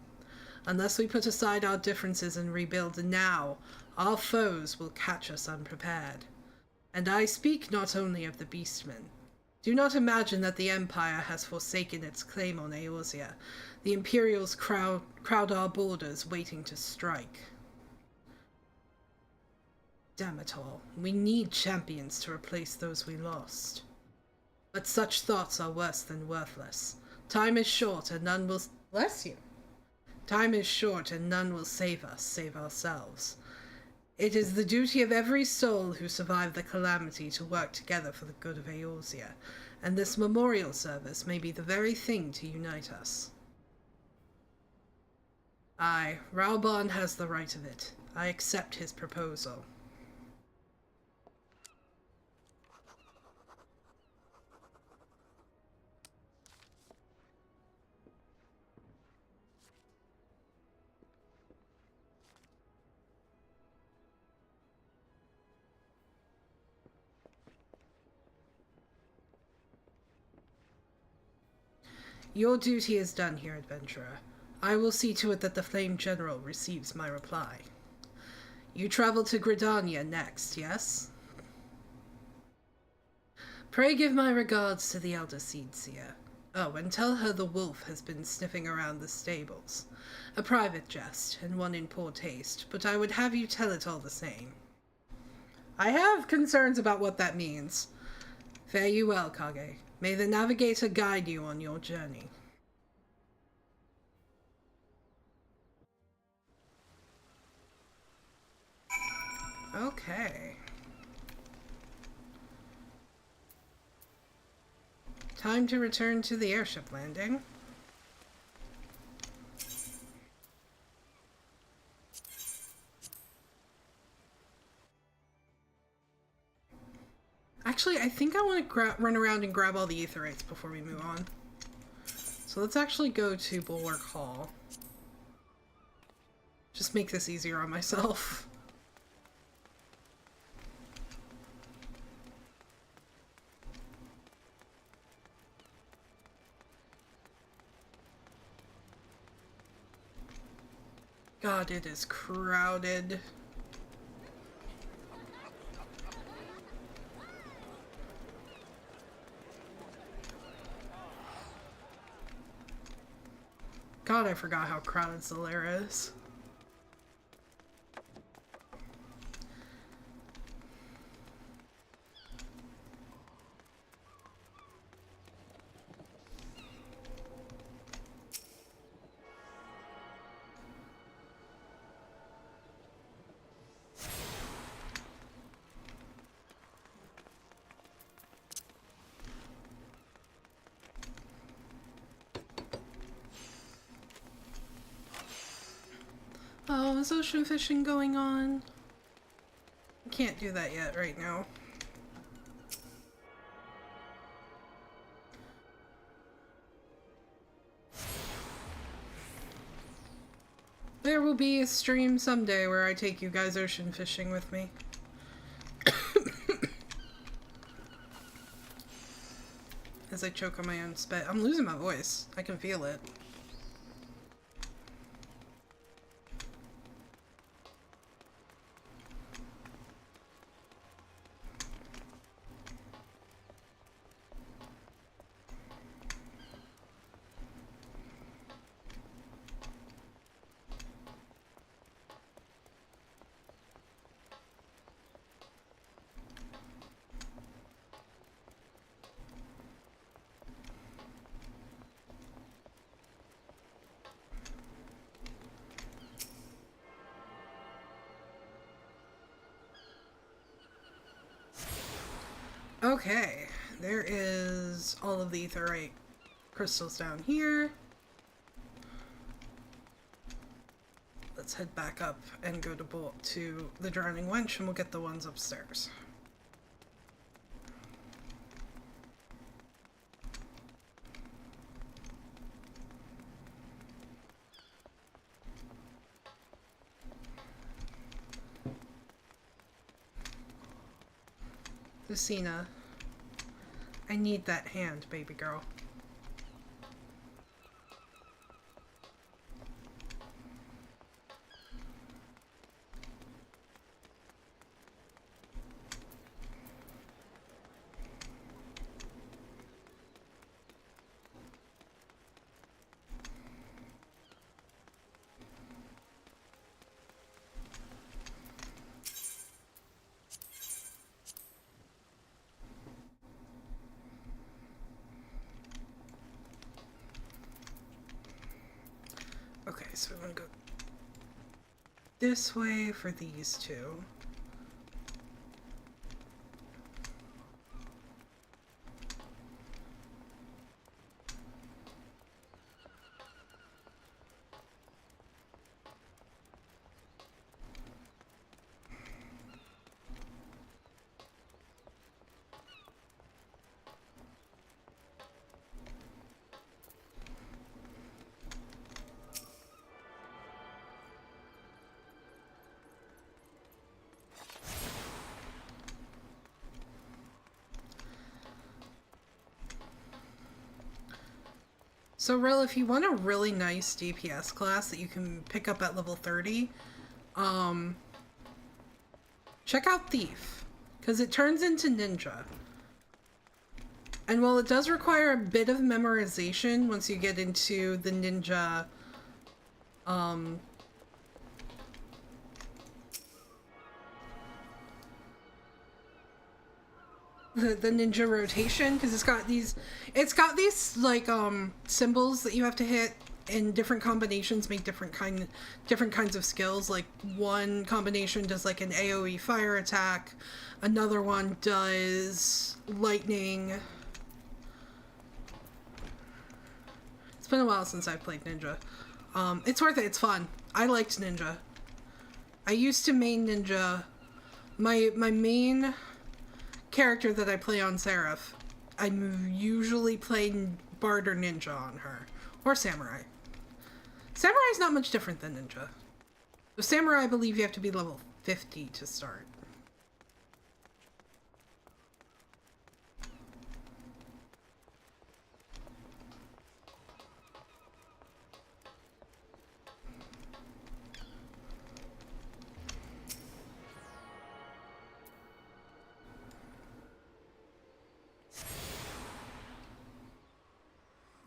Unless we put aside our differences and rebuild now, our foes will catch us unprepared. And I speak not only of the beastmen. Do not imagine that the Empire has forsaken its claim on Eorzea. The Imperials crowd our borders, waiting to strike. Damn it all, we need champions to replace those we lost. But such thoughts are worse than worthless. Time is short, and none will... Bless you. Time is short, and none will save us, save ourselves. It is the duty of every soul who survived the calamity to work together for the good of Eorzea, and this memorial service may be the very thing to unite us. Aye, Raubon has the right of it. I accept his proposal. Your duty is done here, adventurer. I will see to it that the Flame General receives my reply. You travel to Gridania next, yes? Pray give my regards to the Elder Seedseer. Oh, and tell her the wolf has been sniffing around the stables. A private jest, and one in poor taste, but I would have you tell it all the same. I have concerns about what that means. Fare you well, Kage. May the Navigator guide you on your journey. Okay. Time to return to the airship landing. Actually, I think I want to run around and grab all the Aetherites before we move on. So let's actually go to Bulwark Hall. Just make this easier on myself. God, it is crowded. God, I forgot how crowded Solera is. Oh, is ocean fishing going on? I can't do that yet right now. There will be a stream someday where I take you guys ocean fishing with me. As I choke on my own spit. I'm losing my voice. I can feel it. Okay, there is all of the aetheryte crystals down here. Let's head back up and go to the Drowning Wench, and we'll get the ones upstairs. Lucina, I need that hand, baby girl. Okay, so we want to go this way for these two. So Rel, if you want a really nice DPS class that you can pick up at level 30, check out Thief, because it turns into Ninja. And while it does require a bit of memorization once you get into the Ninja, the ninja rotation, because it's got these like symbols that you have to hit in different combinations, make different kinds of skills. Like one combination does like an AoE fire attack, another one does lightning. It's been a while since I've played Ninja. It's worth it, it's fun. I liked Ninja. I used to main Ninja. My main character that I play on Seraph, I usually play Bard or Ninja on her. Or Samurai. Samurai's not much different than Ninja. With Samurai, I believe you have to be level 50 to start.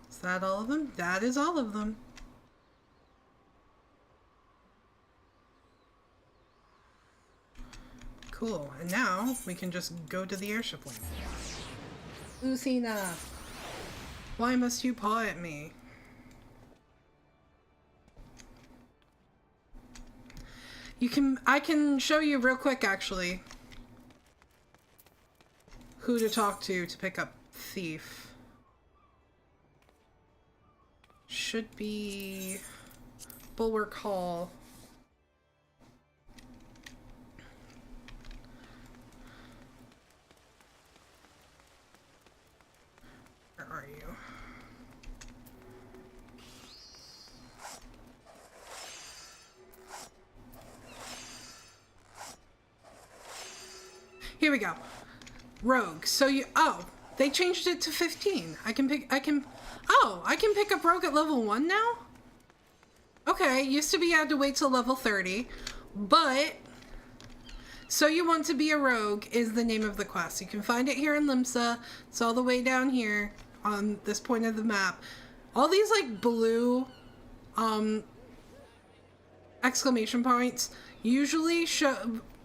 Is that all of them? That is all of them. Cool. And now we can just go to the airship wing. Lucina, why must you paw at me? I can show you real quick actually who to talk to pick up Thief. Should be Bulwark Hall. you? Here we go. Rogue. So you, oh, they changed it to 15. I can pick up Rogue at level 1 now? Okay, used to be you had to wait till level 30, but So You Want to Be a Rogue is the name of the quest. You can find it here in Limsa. It's all the way down here on this point of the map. All these like blue exclamation points usually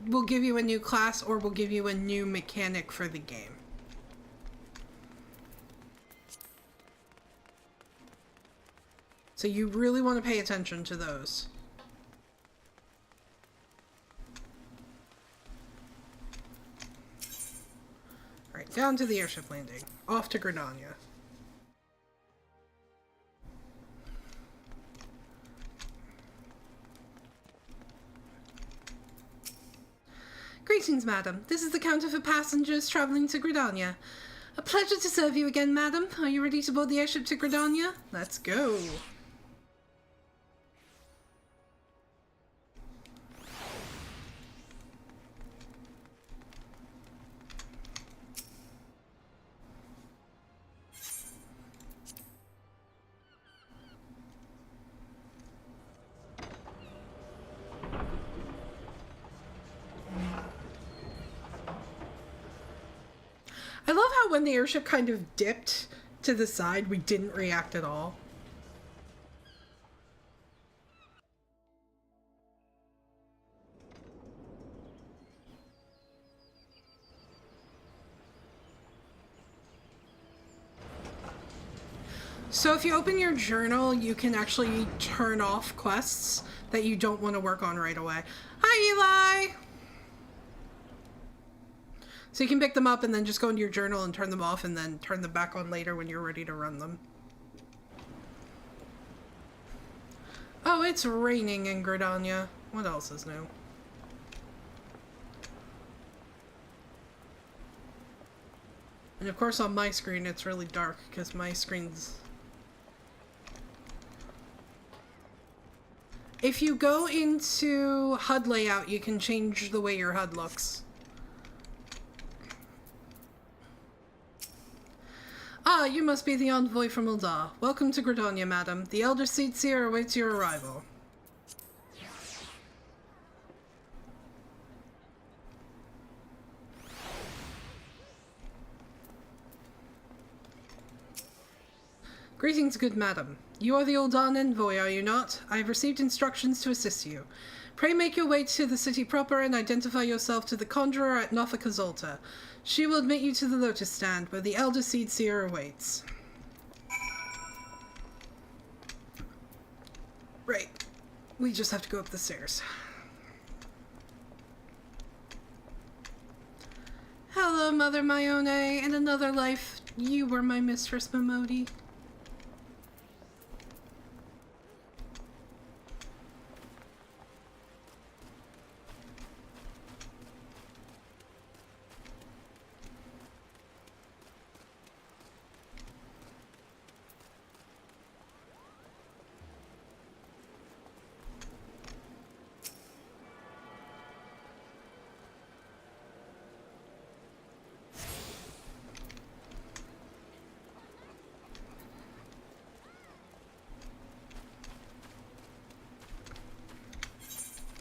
will give you a new class or will give you a new mechanic for the game. So you really want to pay attention to those. Alright, down to the airship landing. Off to Gridania. Greetings, madam. This is the counter for passengers traveling to Gridania. A pleasure to serve you again, madam. Are you ready to board the airship to Gridania? Let's go. I love how when the airship kind of dipped to the side, we didn't react at all. So if you open your journal, you can actually turn off quests that you don't want to work on right away. Hi, Eli! So you can pick them up and then just go into your journal and turn them off and then turn them back on later when you're ready to run them. Oh, it's raining in Gridania. What else is new? And of course on my screen it's really dark because my screen's... If you go into HUD layout, you can change the way your HUD looks. Ah, you must be the envoy from Uldar. Welcome to Gridania, madam. The Elder Seed Seer awaits your arrival. Greetings, good madam. You are the Uldan envoy, are you not? I have received instructions to assist you. Pray make your way to the city proper and identify yourself to the Conjurer at Nothaka Zolta. She will admit you to the Lotus Stand, where the Elder Seed Seer awaits. Right. We just have to go up the stairs. Hello, Mother Mayone. In another life, you were my mistress, Momodi.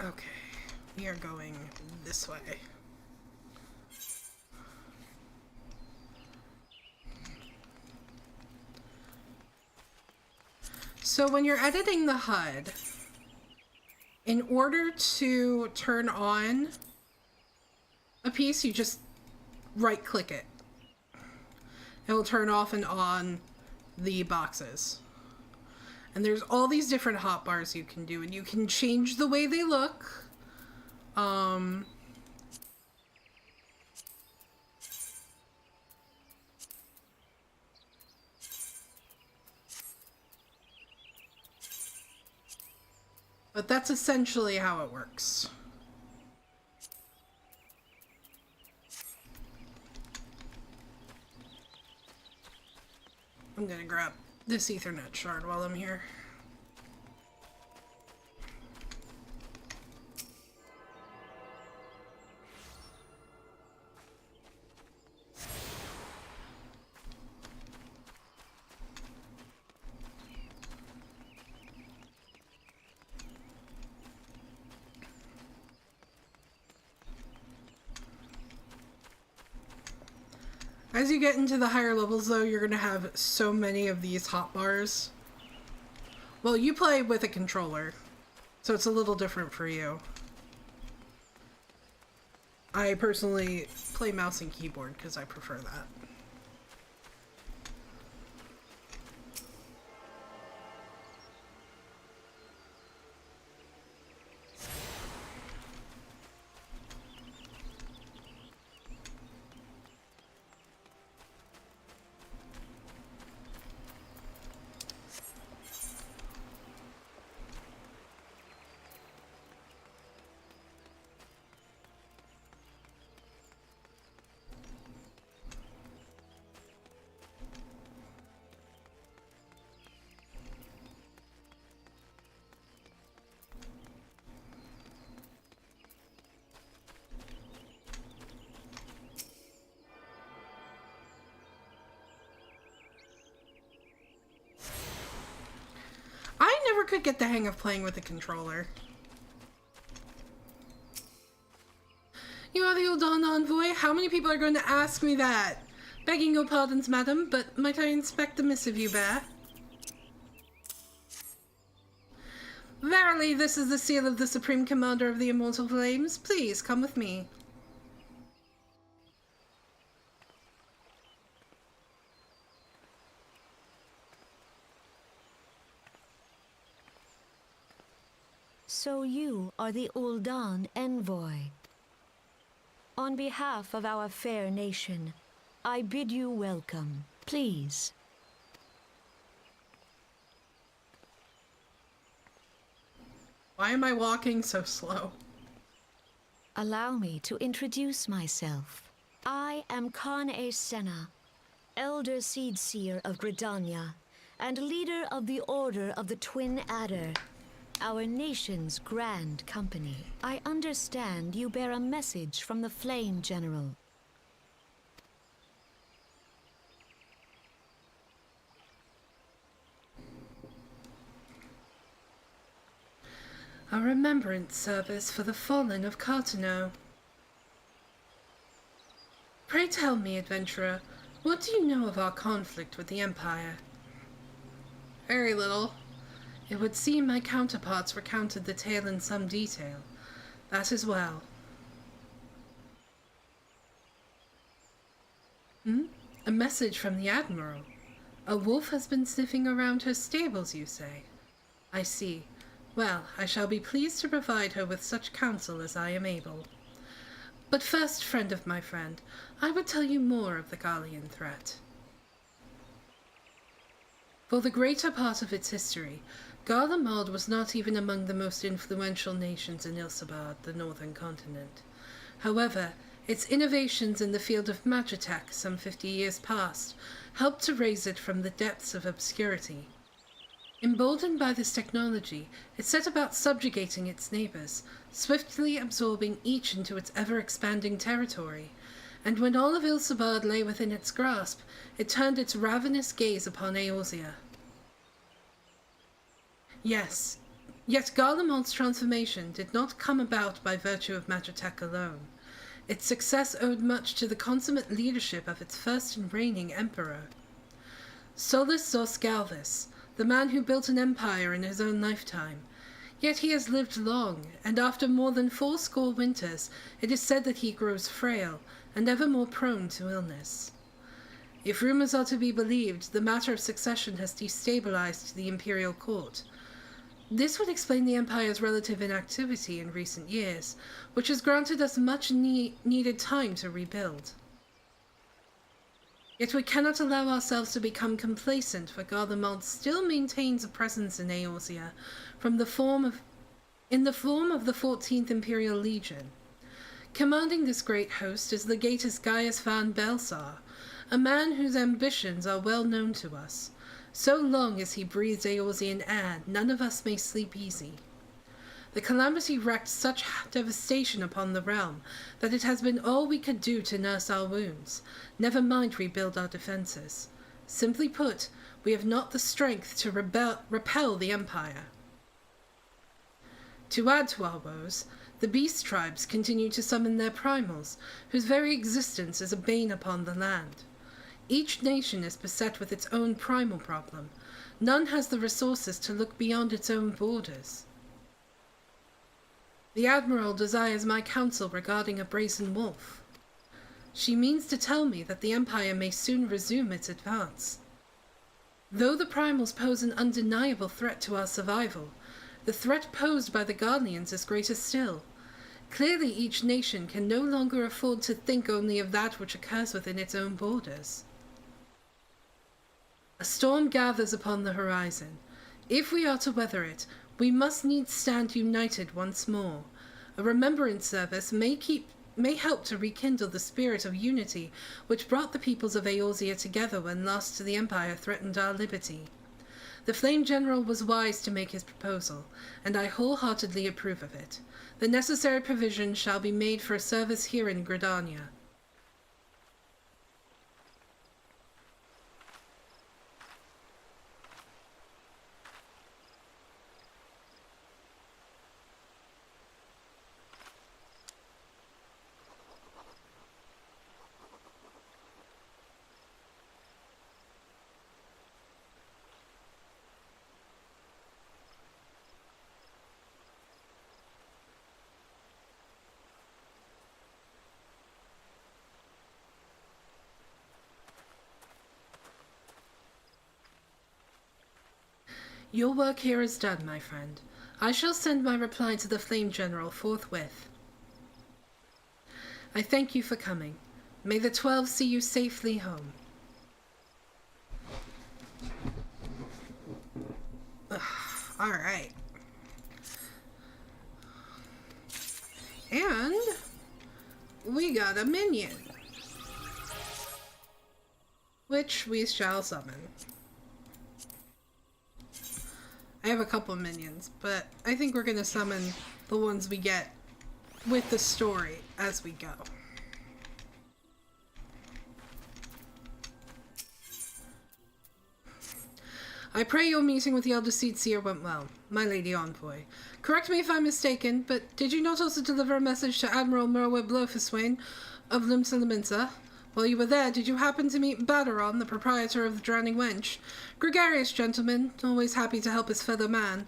Okay, we are going this way. So when you're editing the HUD, in order to turn on a piece, you just right-click it. It will turn off and on the boxes. And there's all these different hotbars you can do, and you can change the way they look. But that's essentially how it works. I'm gonna grab this Ethernet shard while I'm here. As you get into the higher levels, though, you're going to have so many of these hotbars. Well, you play with a controller, so it's a little different for you. I personally play mouse and keyboard because I prefer that. I never could get the hang of playing with a controller. You are the Uldan envoy? How many people are going to ask me that? Begging your pardons, madam, but might I inspect the missive you bear? Verily, this is the seal of the Supreme Commander of the Immortal Flames. Please, come with me. So you are the Uldan envoy. On behalf of our fair nation, I bid you welcome. Please. Why am I walking so slow? Allow me to introduce myself. I am Khan-e Senna, Elder Seedseer of Gridania, and leader of the Order of the Twin Adder, our nation's grand company. I understand you bear a message from the Flame General. A remembrance service for the fallen of Cartano. Pray tell me, adventurer, what do you know of our conflict with the Empire? Very little. It would seem my counterparts recounted the tale in some detail. That is well. A message from the Admiral. A wolf has been sniffing around her stables, you say? I see. Well, I shall be pleased to provide her with such counsel as I am able. But first, friend of my friend, I would tell you more of the Gallian threat. For the greater part of its history, Garlemald was not even among the most influential nations in Ilsabard, the northern continent. However, its innovations in the field of magitech some 50 years past helped to raise it from the depths of obscurity. Emboldened by this technology, it set about subjugating its neighbors, swiftly absorbing each into its ever-expanding territory. And when all of Ilsabard lay within its grasp, it turned its ravenous gaze upon Eorzea. Yes, yet Garlemald's transformation did not come about by virtue of magitech alone. Its success owed much to the consummate leadership of its first and reigning emperor. Solus Zos Galvis, the man who built an empire in his own lifetime. Yet he has lived long, and after more than 80 winters, it is said that he grows frail, and ever more prone to illness. If rumors are to be believed, the matter of succession has destabilized the imperial court. This would explain the Empire's relative inactivity in recent years, which has granted us much needed time to rebuild. Yet we cannot allow ourselves to become complacent, for Garlemald still maintains a presence in Eorzea in the form of the 14th Imperial Legion. Commanding this great host is Legatus Gaius van Belsar, a man whose ambitions are well known to us. So long as he breathes Eorzean air, none of us may sleep easy. The calamity wreaked such devastation upon the realm that it has been all we could do to nurse our wounds, never mind rebuild our defenses. Simply put, we have not the strength to repel the Empire. To add to our woes, the beast tribes continue to summon their primals, whose very existence is a bane upon the land. Each nation is beset with its own primal problem. None has the resources to look beyond its own borders. The Admiral desires my counsel regarding a brazen wolf. She means to tell me that the Empire may soon resume its advance. Though the primals pose an undeniable threat to our survival, the threat posed by the Guardians is greater still. Clearly each nation can no longer afford to think only of that which occurs within its own borders. A storm gathers upon the horizon. If we are to weather it, we must needs stand united once more. A remembrance service may help to rekindle the spirit of unity which brought the peoples of Eorzea together when loss to the Empire threatened our liberty. The Flame General was wise to make his proposal, and I wholeheartedly approve of it. The necessary provision shall be made for a service here in Gridania. Your work here is done, my friend. I shall send my reply to the Flame General forthwith. I thank you for coming. May the 12 see you safely home. Alright. And we got a minion, which we shall summon. I have a couple of minions, but I think we're gonna summon the ones we get with the story as we go. I pray your meeting with the Elder Seedseer went well, my Lady Envoy. Correct me if I'm mistaken, but did you not also deliver a message to Admiral Merwe Blofuswain of Lumsa Laminsa? While you were there, did you happen to meet Badaron, the proprietor of the Drowning Wench? Gregarious gentleman, always happy to help his fellow man.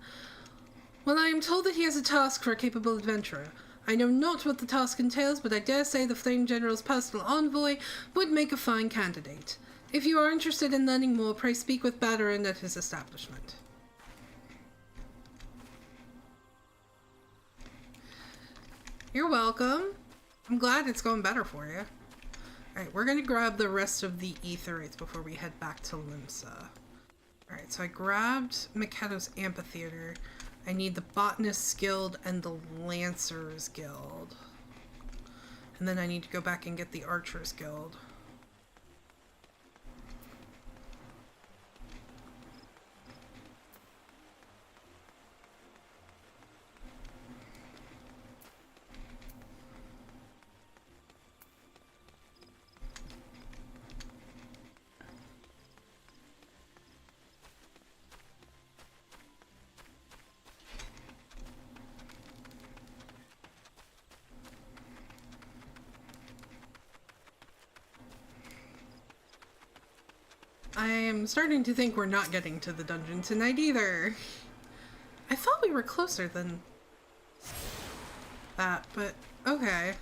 Well, I am told that he has a task for a capable adventurer. I know not what the task entails, but I dare say the Flame General's personal envoy would make a fine candidate. If you are interested in learning more, pray speak with Badaron at his establishment. You're welcome. I'm glad it's going better for you. Alright, we're gonna grab the rest of the Aetherites before we head back to Limsa. Alright, so I grabbed Mikado's Amphitheater. I need the Botanist's Guild and the Lancer's Guild. And then I need to go back and get the Archer's Guild. I am starting to think we're not getting to the dungeon tonight either. I thought we were closer than that, but okay.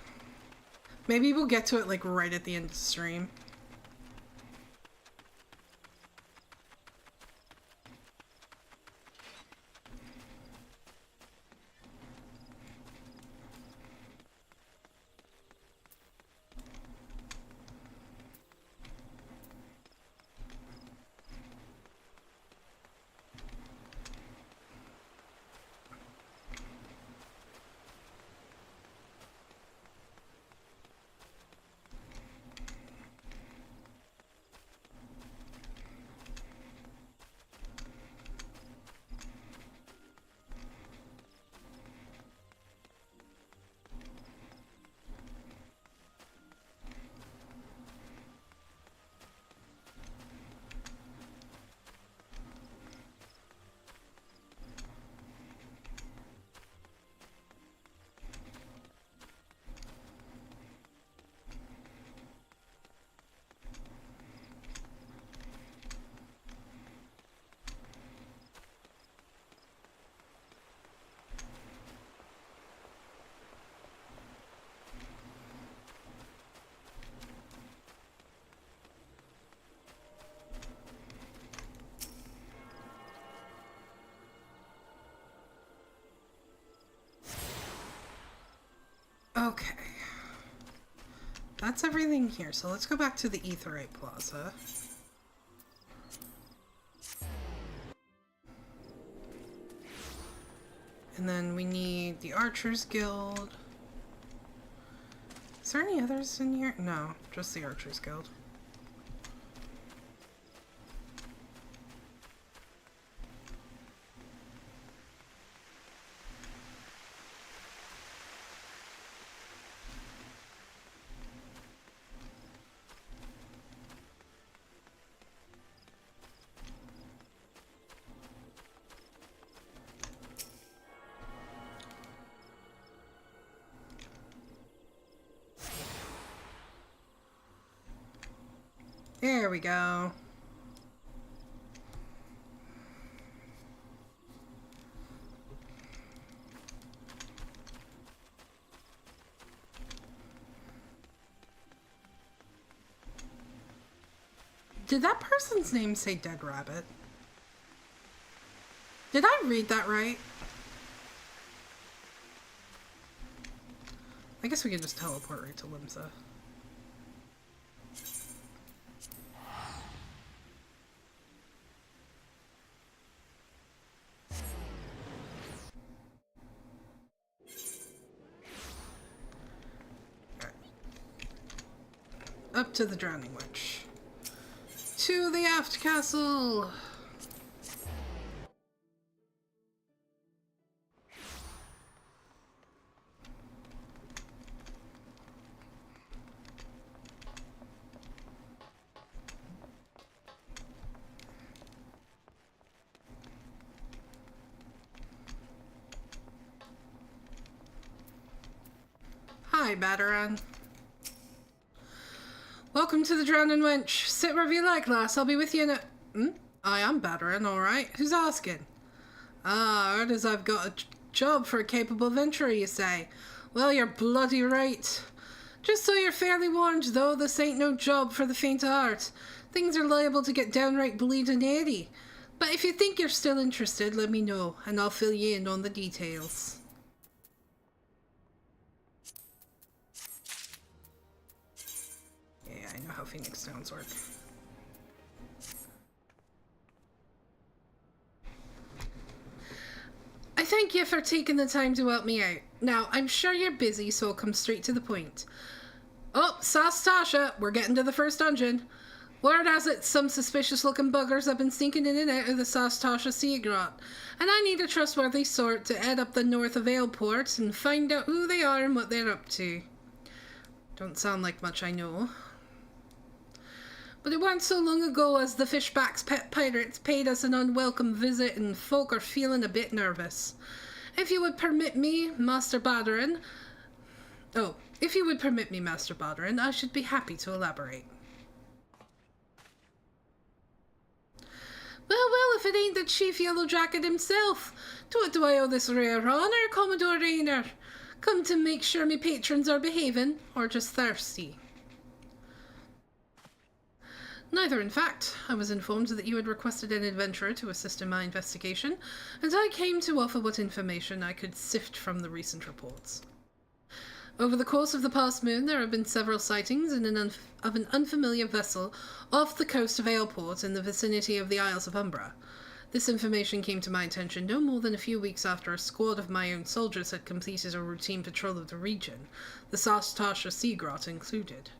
Maybe we'll get to it like right at the end of the stream. that's everything here. So let's go back to the Aetheryte Plaza. And then we need the Archers Guild. Is there any others in here? No, just the Archers Guild. There we go. Did that person's name say Dead Rabbit? Did I read that right? I guess we can just teleport right to Limsa. Up to the Drowning Witch. To the Aft Castle! Hi, Bataran. Welcome to the Drowning Wench. Sit wherever you like, lass. I'll be with you in a... I am Bataran, alright. Who's asking? Ah, heard as I've got a job for a capable venturer, you say. Well, you're bloody right. Just so you're fairly warned, though, this ain't no job for the faint of heart. Things are liable to get downright bleeding airy. But if you think you're still interested, let me know, and I'll fill you in on the details. Yeah, I know how Phoenix Stones work. I thank you for taking the time to help me out. Now, I'm sure you're busy, so I'll come straight to the point. Oh, Sastasha, we're getting to the first dungeon. Word has it, some suspicious-looking buggers have been sneaking in and out of the Sastasha Sea Grot, and I need a trustworthy sort to head up the north of Aleport and find out who they are and what they're up to. Don't sound like much, I know. But it weren't so long ago as the Fishback's pet pirates paid us an unwelcome visit and folk are feeling a bit nervous. If you would permit me, Master Badarin... Oh, if you would permit me, Master Badarin, I should be happy to elaborate. Well, if it ain't the Chief Yellowjacket himself. To what do I owe this rare honour, Commodore Raynor? Come to make sure me patrons are behaving, or just thirsty? Neither, in fact. I was informed that you had requested an adventurer to assist in my investigation, and I came to offer what information I could sift from the recent reports. Over the course of the past moon, there have been several sightings of an unfamiliar vessel off the coast of Aleport in the vicinity of the Isles of Umbra. This information came to my attention no more than a few weeks after a squad of my own soldiers had completed a routine patrol of the region, the Sastasha Sea Grot included.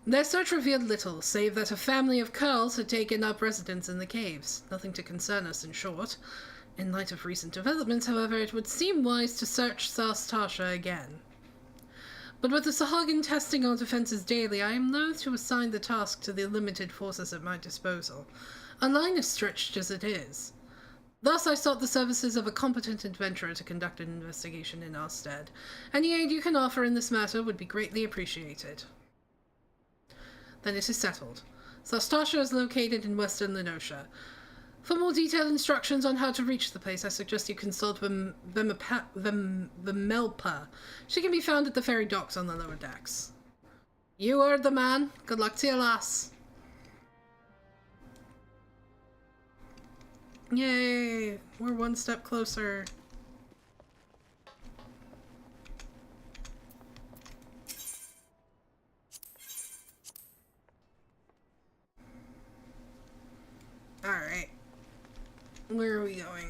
Their search revealed little, save that a family of Curls had taken up residence in the caves. Nothing to concern us, in short. In light of recent developments, however, it would seem wise to search Sastasha again. But with the Sahagin testing our defenses daily, I am loath to assign the task to the limited forces at my disposal, a line as stretched as it is. Thus I sought the services of a competent adventurer to conduct an investigation in our stead. Any aid you can offer in this matter would be greatly appreciated. Then it is settled. Sastasha is located in western Lenosha. For more detailed instructions on how to reach the place, I suggest you consult Vimelpa. She can be found at the ferry docks on the lower decks. You heard the man. Good luck to you, lass. Yay! We're one step closer. Where are we going?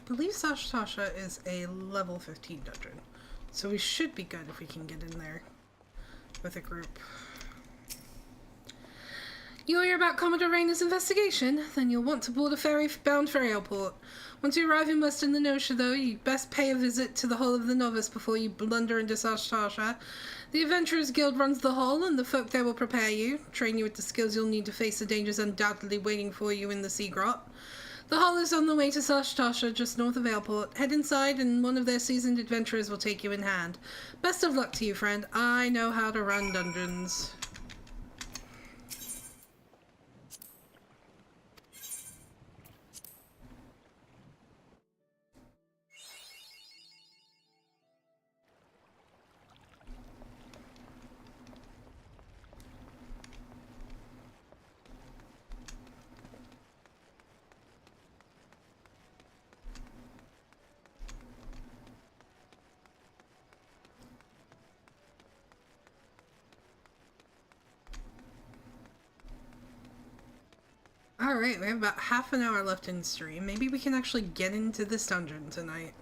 I believe Sashtasha is a level 15 dungeon, so we should be good if we can get in there with a group. You hear about Commodore Rayner's investigation? Then you'll want to board a ferry bound for Airport. Once you arrive in Western Lenosha, though, you'd best pay a visit to the Hall of the Novice before you blunder into Sashtasha. The Adventurers Guild runs the hall, and the folk there will prepare you, train you with the skills you'll need to face the dangers undoubtedly waiting for you in the Sea Grot. The hall is on the way to Sashtasha, just north of Airport. Head inside, and one of their seasoned adventurers will take you in hand. Best of luck to you, friend. I know how to run dungeons. Alright, we have about half an hour left in stream. Maybe we can actually get into this dungeon tonight.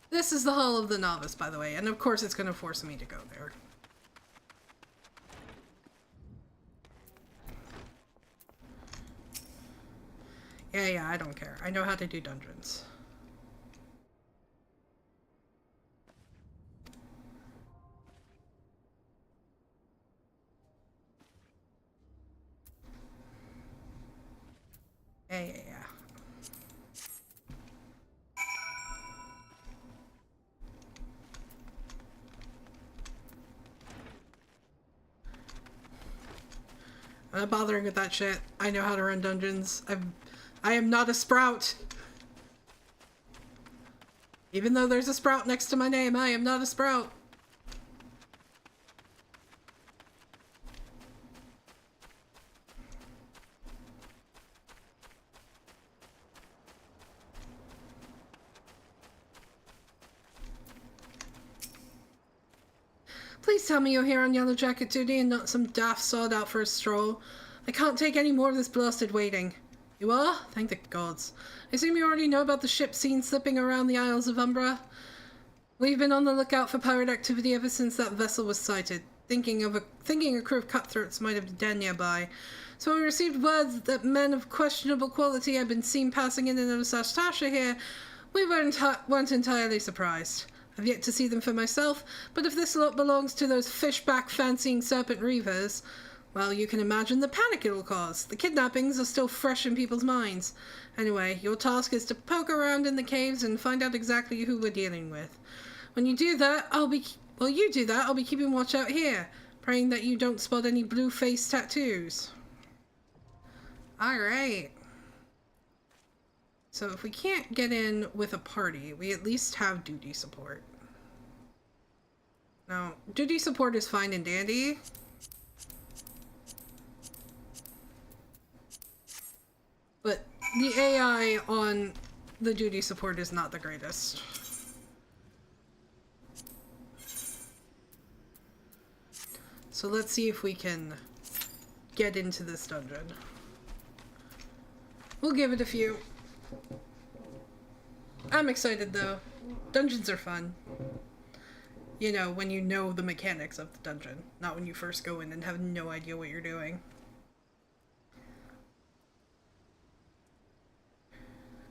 This is the Hall of the Novice, by the way, and of course it's going to force me to go there. Yeah, I don't care. I know how to do dungeons. Yeah. I'm not bothering with that shit. I know how to run dungeons. I am not a sprout. Even though there's a sprout next to my name, I am not a sprout. Please tell me you're here on Yellow Jacket duty and not some daft sod out for a stroll. I can't take any more of this blasted waiting. You are? Thank the gods. I assume you already know about the ship seen slipping around the Isles of Umbra? We've been on the lookout for pirate activity ever since that vessel was sighted, thinking a crew of cutthroats might have been nearby. So when we received words that men of questionable quality had been seen passing in and out of Sashtasha here, we weren't entirely surprised. I've yet to see them for myself, but if this lot belongs to those fishback-fancying serpent reavers, well, you can imagine the panic it'll cause. The kidnappings are still fresh in people's minds. Anyway, your task is to poke around in the caves and find out exactly who we're dealing with. When you do that, I'll be keeping watch out here, praying that you don't spot any blue face tattoos. Alright. So if we can't get in with a party, we at least have duty support. Now, duty support is fine and dandy. But the AI on the duty support is not the greatest. So let's see if we can get into this dungeon. We'll give it a few. I'm excited though. Dungeons are fun. You know, when you know the mechanics of the dungeon, not when you first go in and have no idea what you're doing.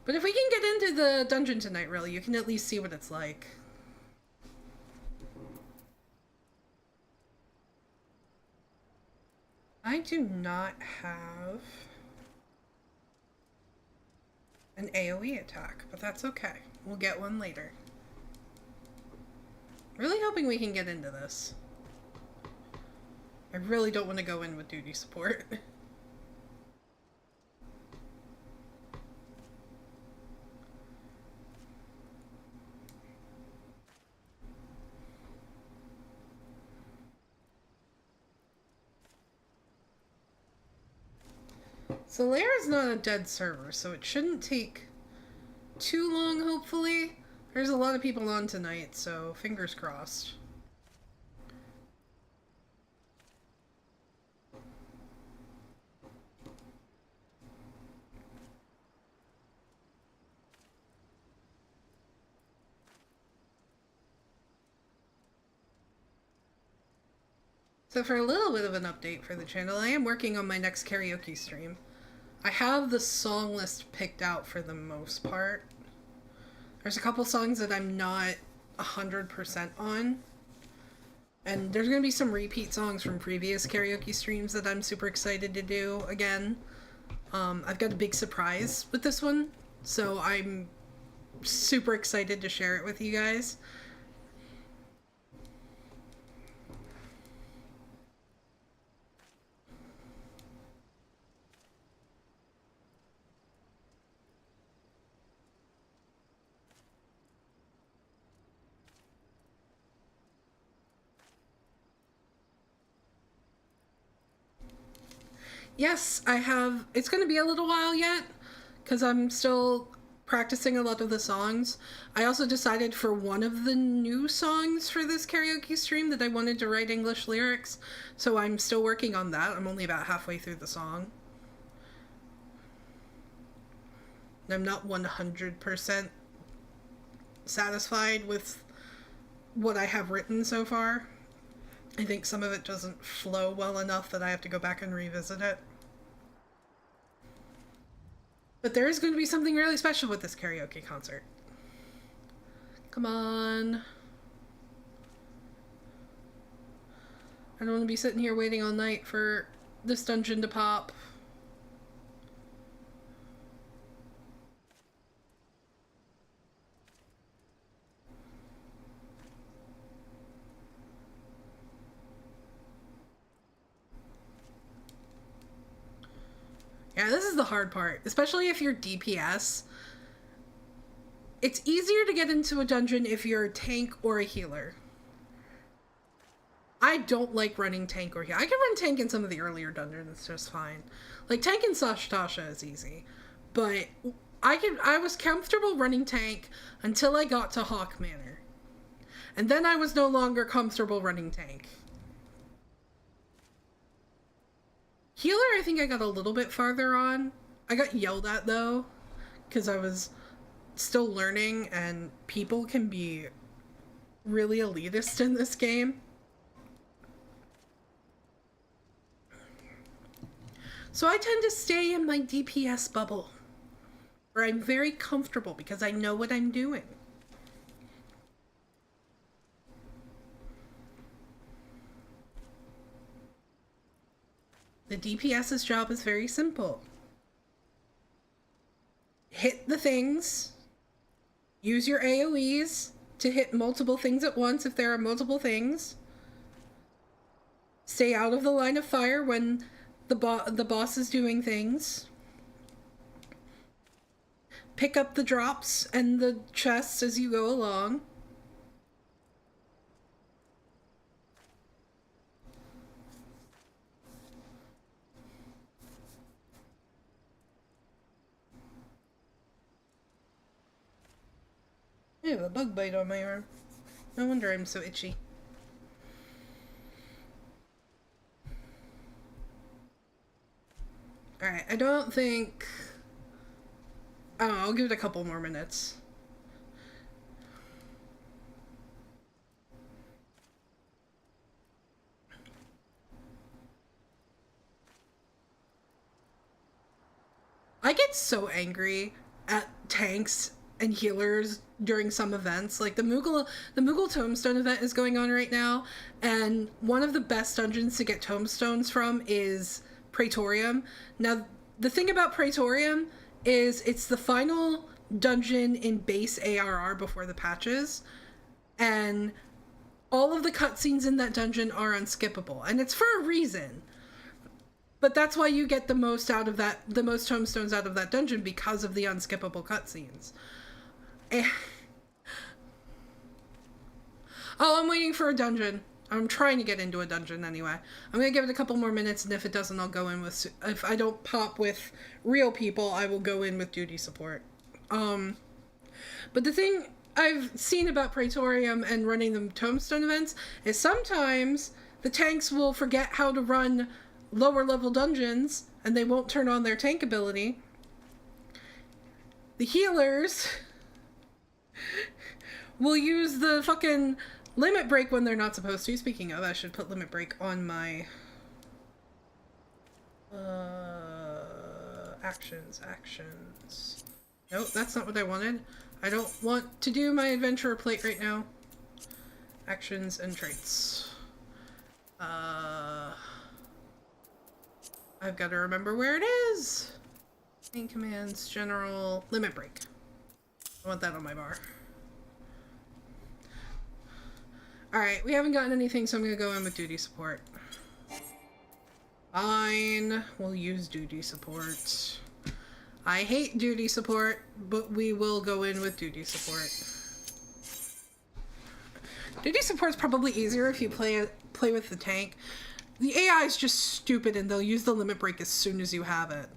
But if we can get into the dungeon tonight, really, you can at least see what it's like. I do not have an AoE attack, but that's okay. We'll get one later. Really hoping we can get into this. I really don't want to go in with duty support. So Lair is not a dead server, so it shouldn't take too long, hopefully. There's a lot of people on tonight, so fingers crossed. So for a little bit of an update for the channel, I am working on my next karaoke stream. I have the song list picked out for the most part. There's a couple songs that I'm not 100% on. And there's going to be some repeat songs from previous karaoke streams that I'm super excited to do again. I've got a big surprise with this one, so I'm super excited to share it with you guys. Yes, I have. It's going to be a little while yet, because I'm still practicing a lot of the songs. I also decided for one of the new songs for this karaoke stream that I wanted to write English lyrics, so I'm still working on that. I'm only about halfway through the song. I'm not 100% satisfied with what I have written so far. I think some of it doesn't flow well enough that I have to go back and revisit it. But there is going to be something really special with this karaoke concert. Come on. I don't want to be sitting here waiting all night for this dungeon to pop. Yeah, this is the hard part, especially if you're DPS. It's easier to get into a dungeon if you're a tank or a healer. I don't like running tank or healer. I can run tank in some of the earlier dungeons, it's just fine. Like, tank in Sashtasha is easy. But I was comfortable running tank until I got to Hawk Manor. And then I was no longer comfortable running tank. Healer, I think I got a little bit farther on. I got yelled at, though, because I was still learning, and people can be really elitist in this game. So I tend to stay in my DPS bubble, where I'm very comfortable because I know what I'm doing. The DPS's job is very simple. Hit the things, use your AoEs to hit multiple things at once if there are multiple things. Stay out of the line of fire when the boss is doing things. Pick up the drops and the chests as you go along. I have a bug bite on my arm. No wonder I'm so itchy. Alright, I don't think... I don't know, I'll give it a couple more minutes. so angry at tanks and healers during some events. Like the Moogle Tombstone event is going on right now, and one of the best dungeons to get tombstones from is Praetorium. Now, the thing about Praetorium is it's the final dungeon in base ARR before the patches, and all of the cutscenes in that dungeon are unskippable, and it's for a reason. But that's why you get the most tombstones out of that dungeon, because of the unskippable cutscenes. Oh, I'm waiting for a dungeon. I'm trying to get into a dungeon anyway. I'm gonna give it a couple more minutes, and if it doesn't, I'll go in with... If I don't pop with real people, I will go in with duty support. But the thing I've seen about Praetorium and running the tombstone events is sometimes the tanks will forget how to run lower level dungeons, and they won't turn on their tank ability. The healers will use the fucking limit break when they're not supposed to. Speaking of, I should put limit break on my actions. Nope, that's not what I wanted. I don't want to do my adventurer plate right now. Actions and traits. I've got to remember where it is. Main commands, general, limit break. I want that on my bar. Alright, we haven't gotten anything, so I'm gonna go in with duty support. Fine, we'll use duty support. I hate duty support, but we will go in with duty support. Duty support's probably easier if you play with the tank. The AI is just stupid, and they'll use the limit break as soon as you have it.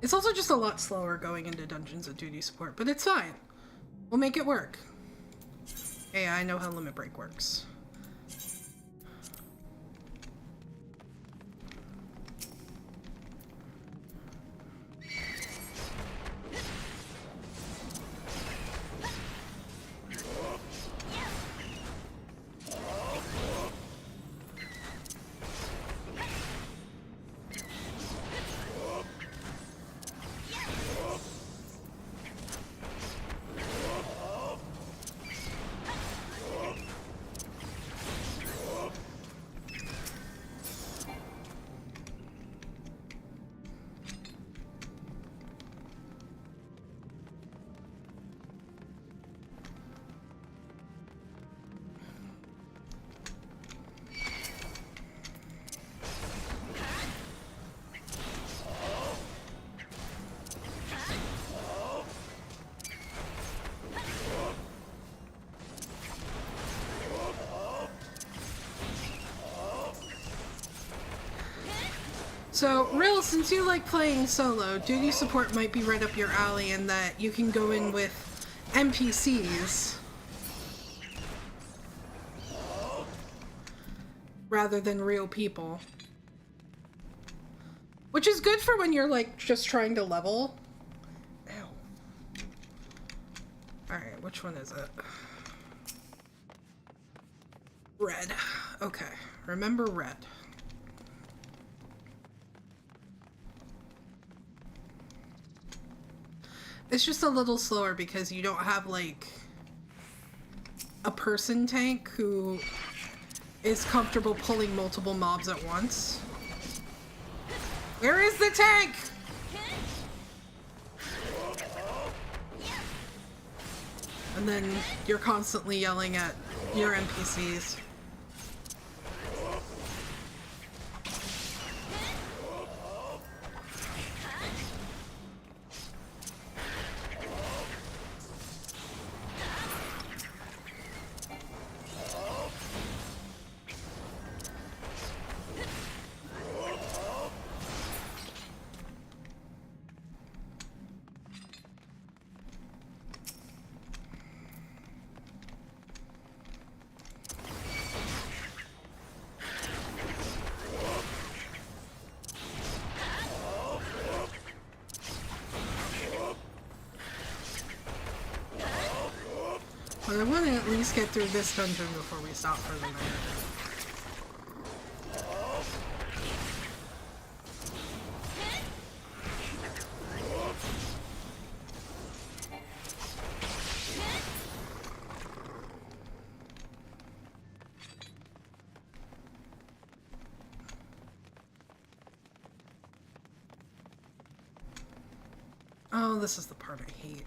It's also just a lot slower going into dungeons with duty support, but it's fine. We'll make it work. Hey, I know how limit break works. So, Rill, since you like playing solo, duty support might be right up your alley in that you can go in with NPCs rather than real people. Which is good for when you're, like, just trying to level. Ew. Alright, which one is it? Red. Okay, remember red. It's just a little slower because you don't have, like, a person tank who is comfortable pulling multiple mobs at once. Where is the tank? And then you're constantly yelling at your NPCs. I want to at least get through this dungeon before we stop for the night. Oh, this is the part I hate.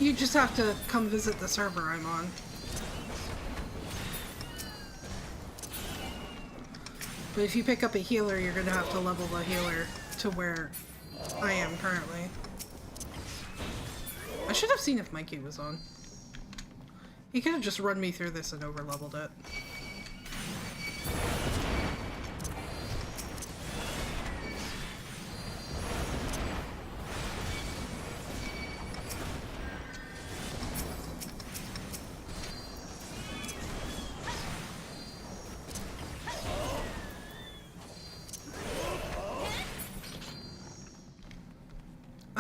You just have to come visit the server I'm on. But if you pick up a healer, you're gonna have to level the healer to where I am currently. I should have seen if Mikey was on. He could have just run me through this and over-leveled it.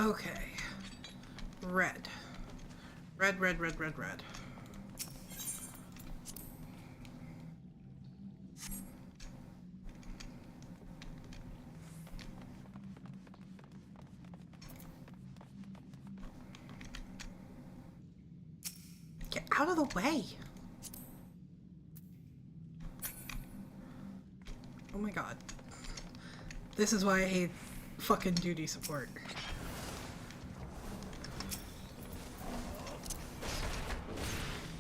Okay. Red. Red, red, red, red, red. Get out of the way. Oh my god. This is why I hate fucking duty support.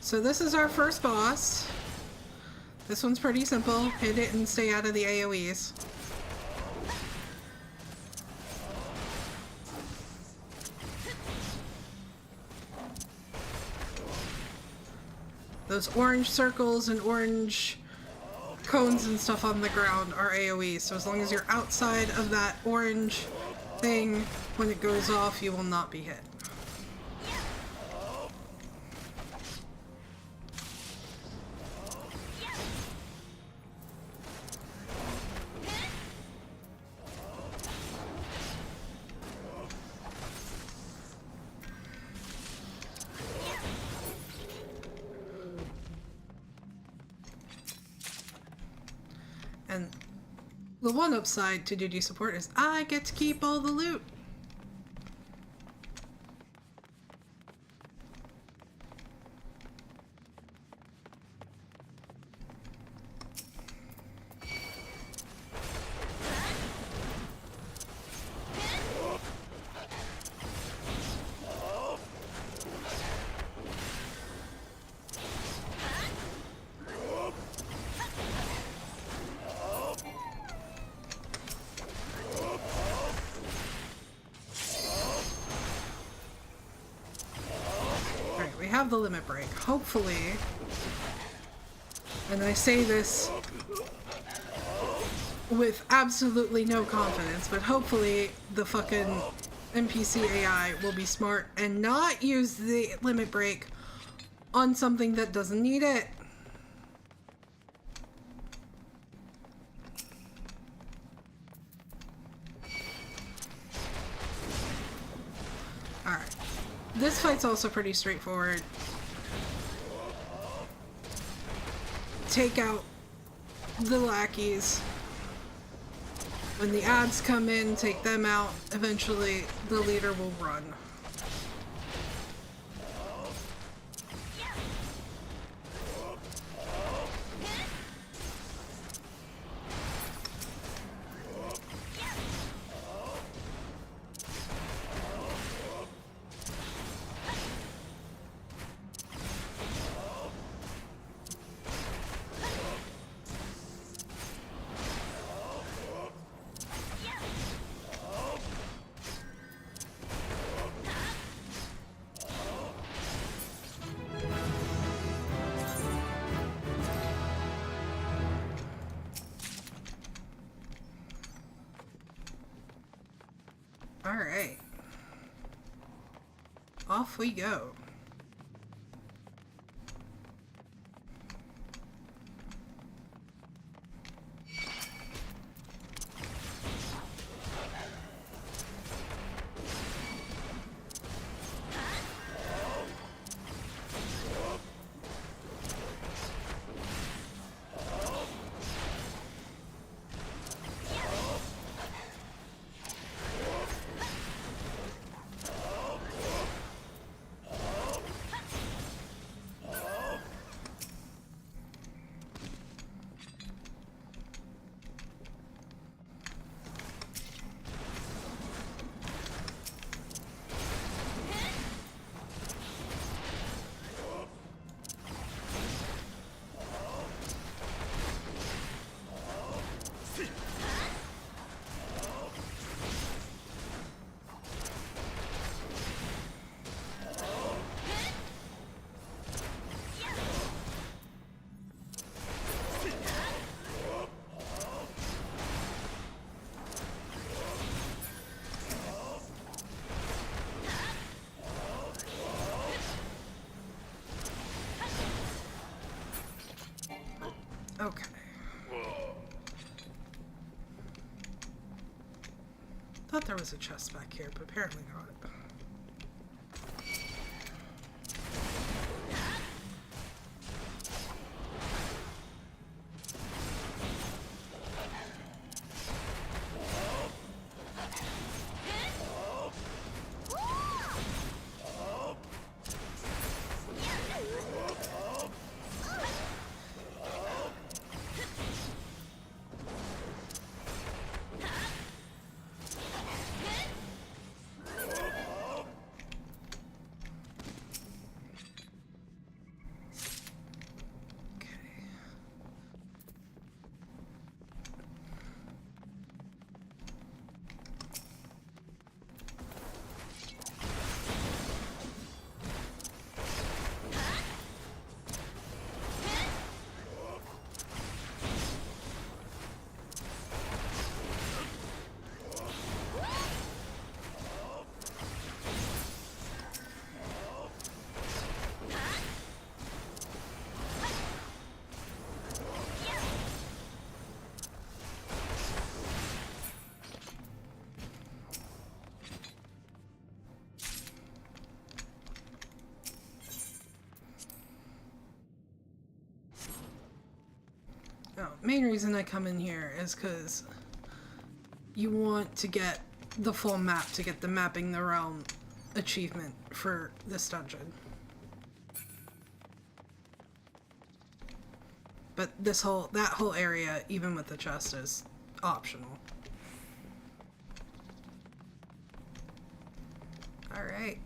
So this is our first boss. This one's pretty simple. Hit it and stay out of the AoEs. Those orange circles and orange cones and stuff on the ground are AoE, so as long as you're outside of that orange thing, when it goes off, you will not be hit. And the one upside to duty support is I get to keep all the loot. Have the limit break. Hopefully, and I say this with absolutely no confidence, but hopefully the fucking NPC AI will be smart and not use the limit break on something that doesn't need it. Alright. This fight's also pretty straightforward. Take out the lackeys. When the ads come in, take them out. Eventually, the leader will run. Alright. Off we go. Okay. Thought there was a chest back here, but apparently not. Main reason I come in here is because you want to get the full map to get the Mapping the Realm achievement for this dungeon. But that whole area, even with the chest, is optional. Alright.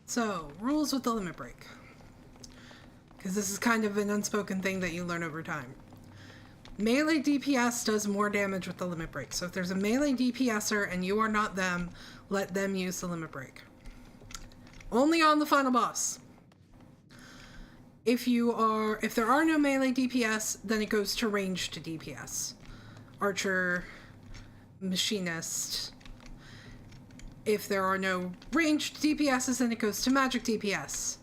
So, rules with the limit break. Because this is kind of an unspoken thing that you learn over time. Melee DPS does more damage with the limit break. So if there's a melee DPSer and you are not them, let them use the limit break. Only on the final boss. If there are no melee DPS, then it goes to ranged DPS. Archer, Machinist. If there are no ranged DPSs, then it goes to magic DPS.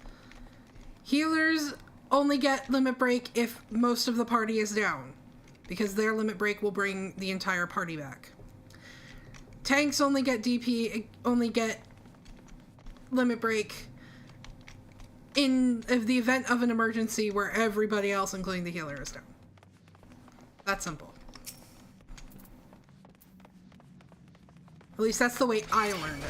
Healers only get limit break if most of the party is down, because their limit break will bring the entire party back. Tanks only get limit break in the event of an emergency where everybody else, including the healer, is down. That's simple. At least that's the way I learned it.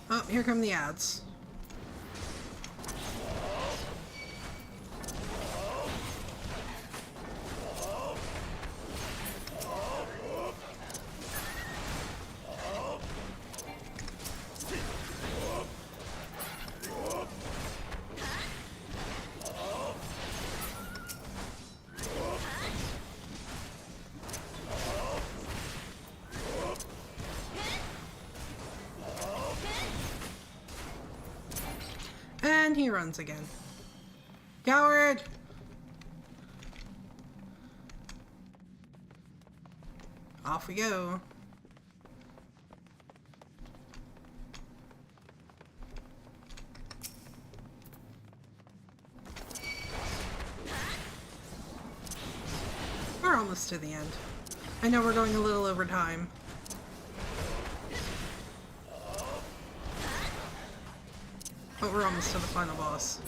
Oh, here come the ads. And he runs again. Coward! Off we go. close to the end. I know we're going a little over time. But we're almost to the final boss.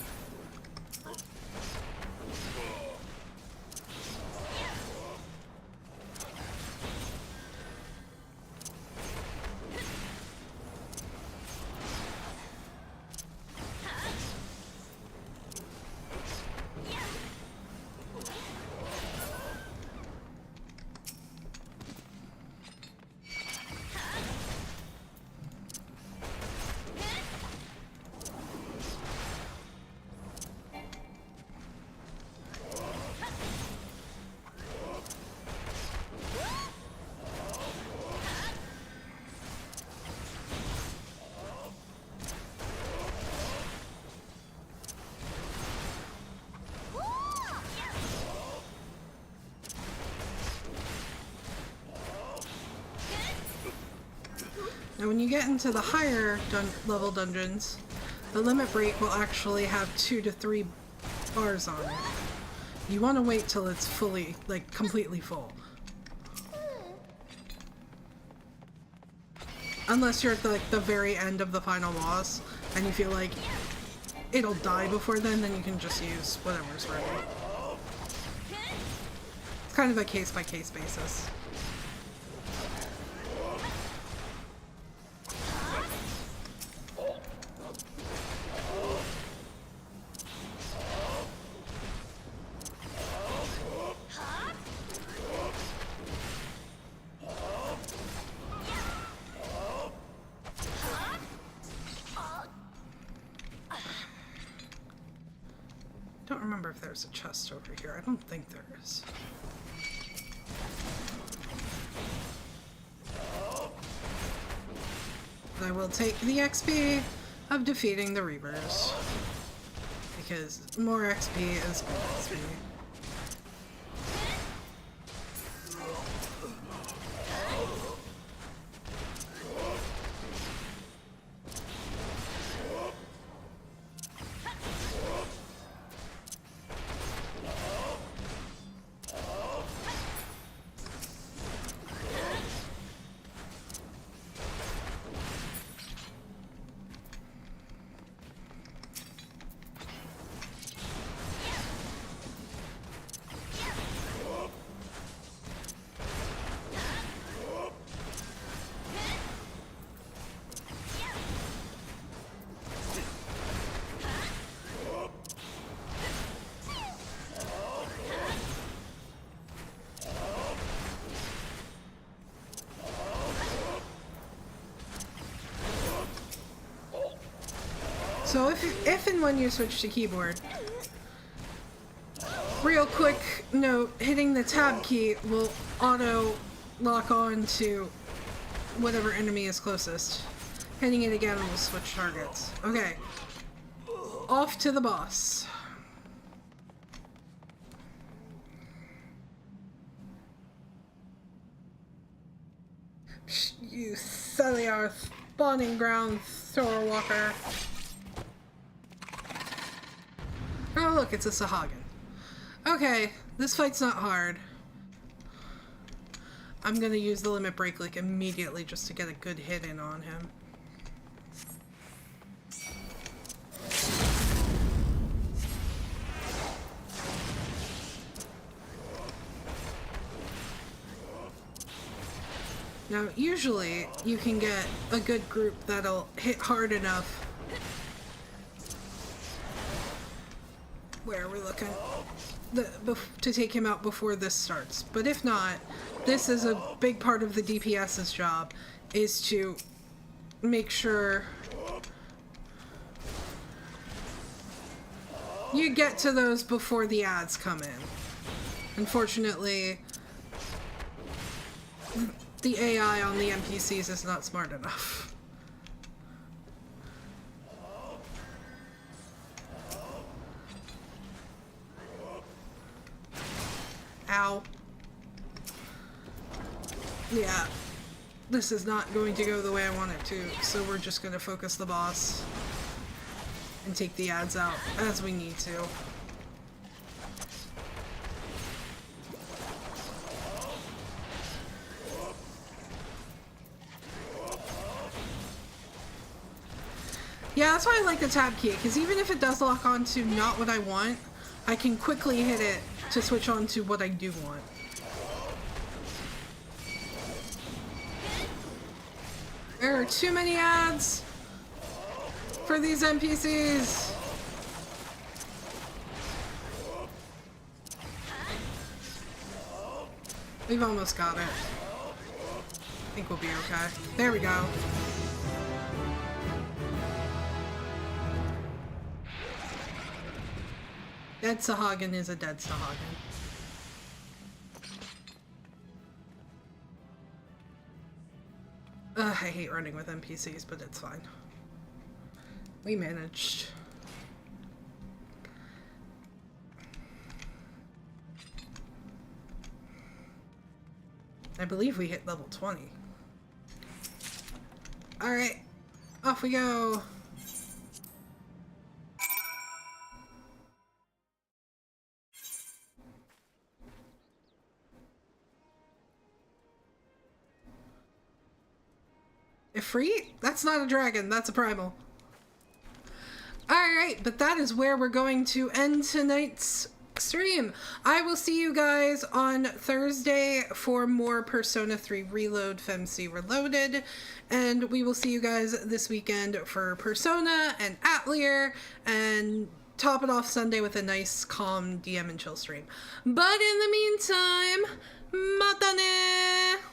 Now when you get into the higher level dungeons, the limit break will actually have 2 to 3 bars on it. You want to wait till it's fully, like, completely full. Unless you're at the very end of the final boss, and you feel like it'll die before then you can just use whatever's ready. It's kind of a case-by-case basis. I don't remember if there's a chest over here. I don't think there is. But I will take the XP of defeating the Reavers. Because more XP is good XP. So if and when you switch to keyboard, real quick note, hitting the tab key will auto lock on to whatever enemy is closest. Hitting it again will switch targets. Okay, off to the boss. You silly earth spawning ground thrower walker. Oh look, it's a Sahagin. Okay, this fight's not hard. I'm gonna use the limit break like immediately just to get a good hit in on him. Now, usually you can get a good group that'll hit hard enough. Where we're looking to take him out before this starts. But if not, this is a big part of the DPS's job, is to make sure you get to those before the ads come in. Unfortunately, the AI on the NPCs is not smart enough. Ow. Yeah, this is not going to go the way I want it to, so we're just going to focus the boss and take the ads out as we need to. Yeah, that's why I like the tab key, because even if it does lock on to not what I want, I can quickly hit it to switch on to what I do want. There are too many ads for these NPCs. We've almost got it. I think we'll be okay. There we go. Dead Sahagin is a dead Sahagin. I hate running with NPCs, but it's fine. We managed. I believe we hit level 20. Alright, off we go. Ifrit? That's not a dragon, that's a primal. Alright, but that is where we're going to end tonight's stream. I will see you guys on Thursday for more Persona 3 Reload FemC Reloaded, and we will see you guys this weekend for Persona and Atelier, and top it off Sunday with a nice, calm DM and chill stream. But in the meantime, matane!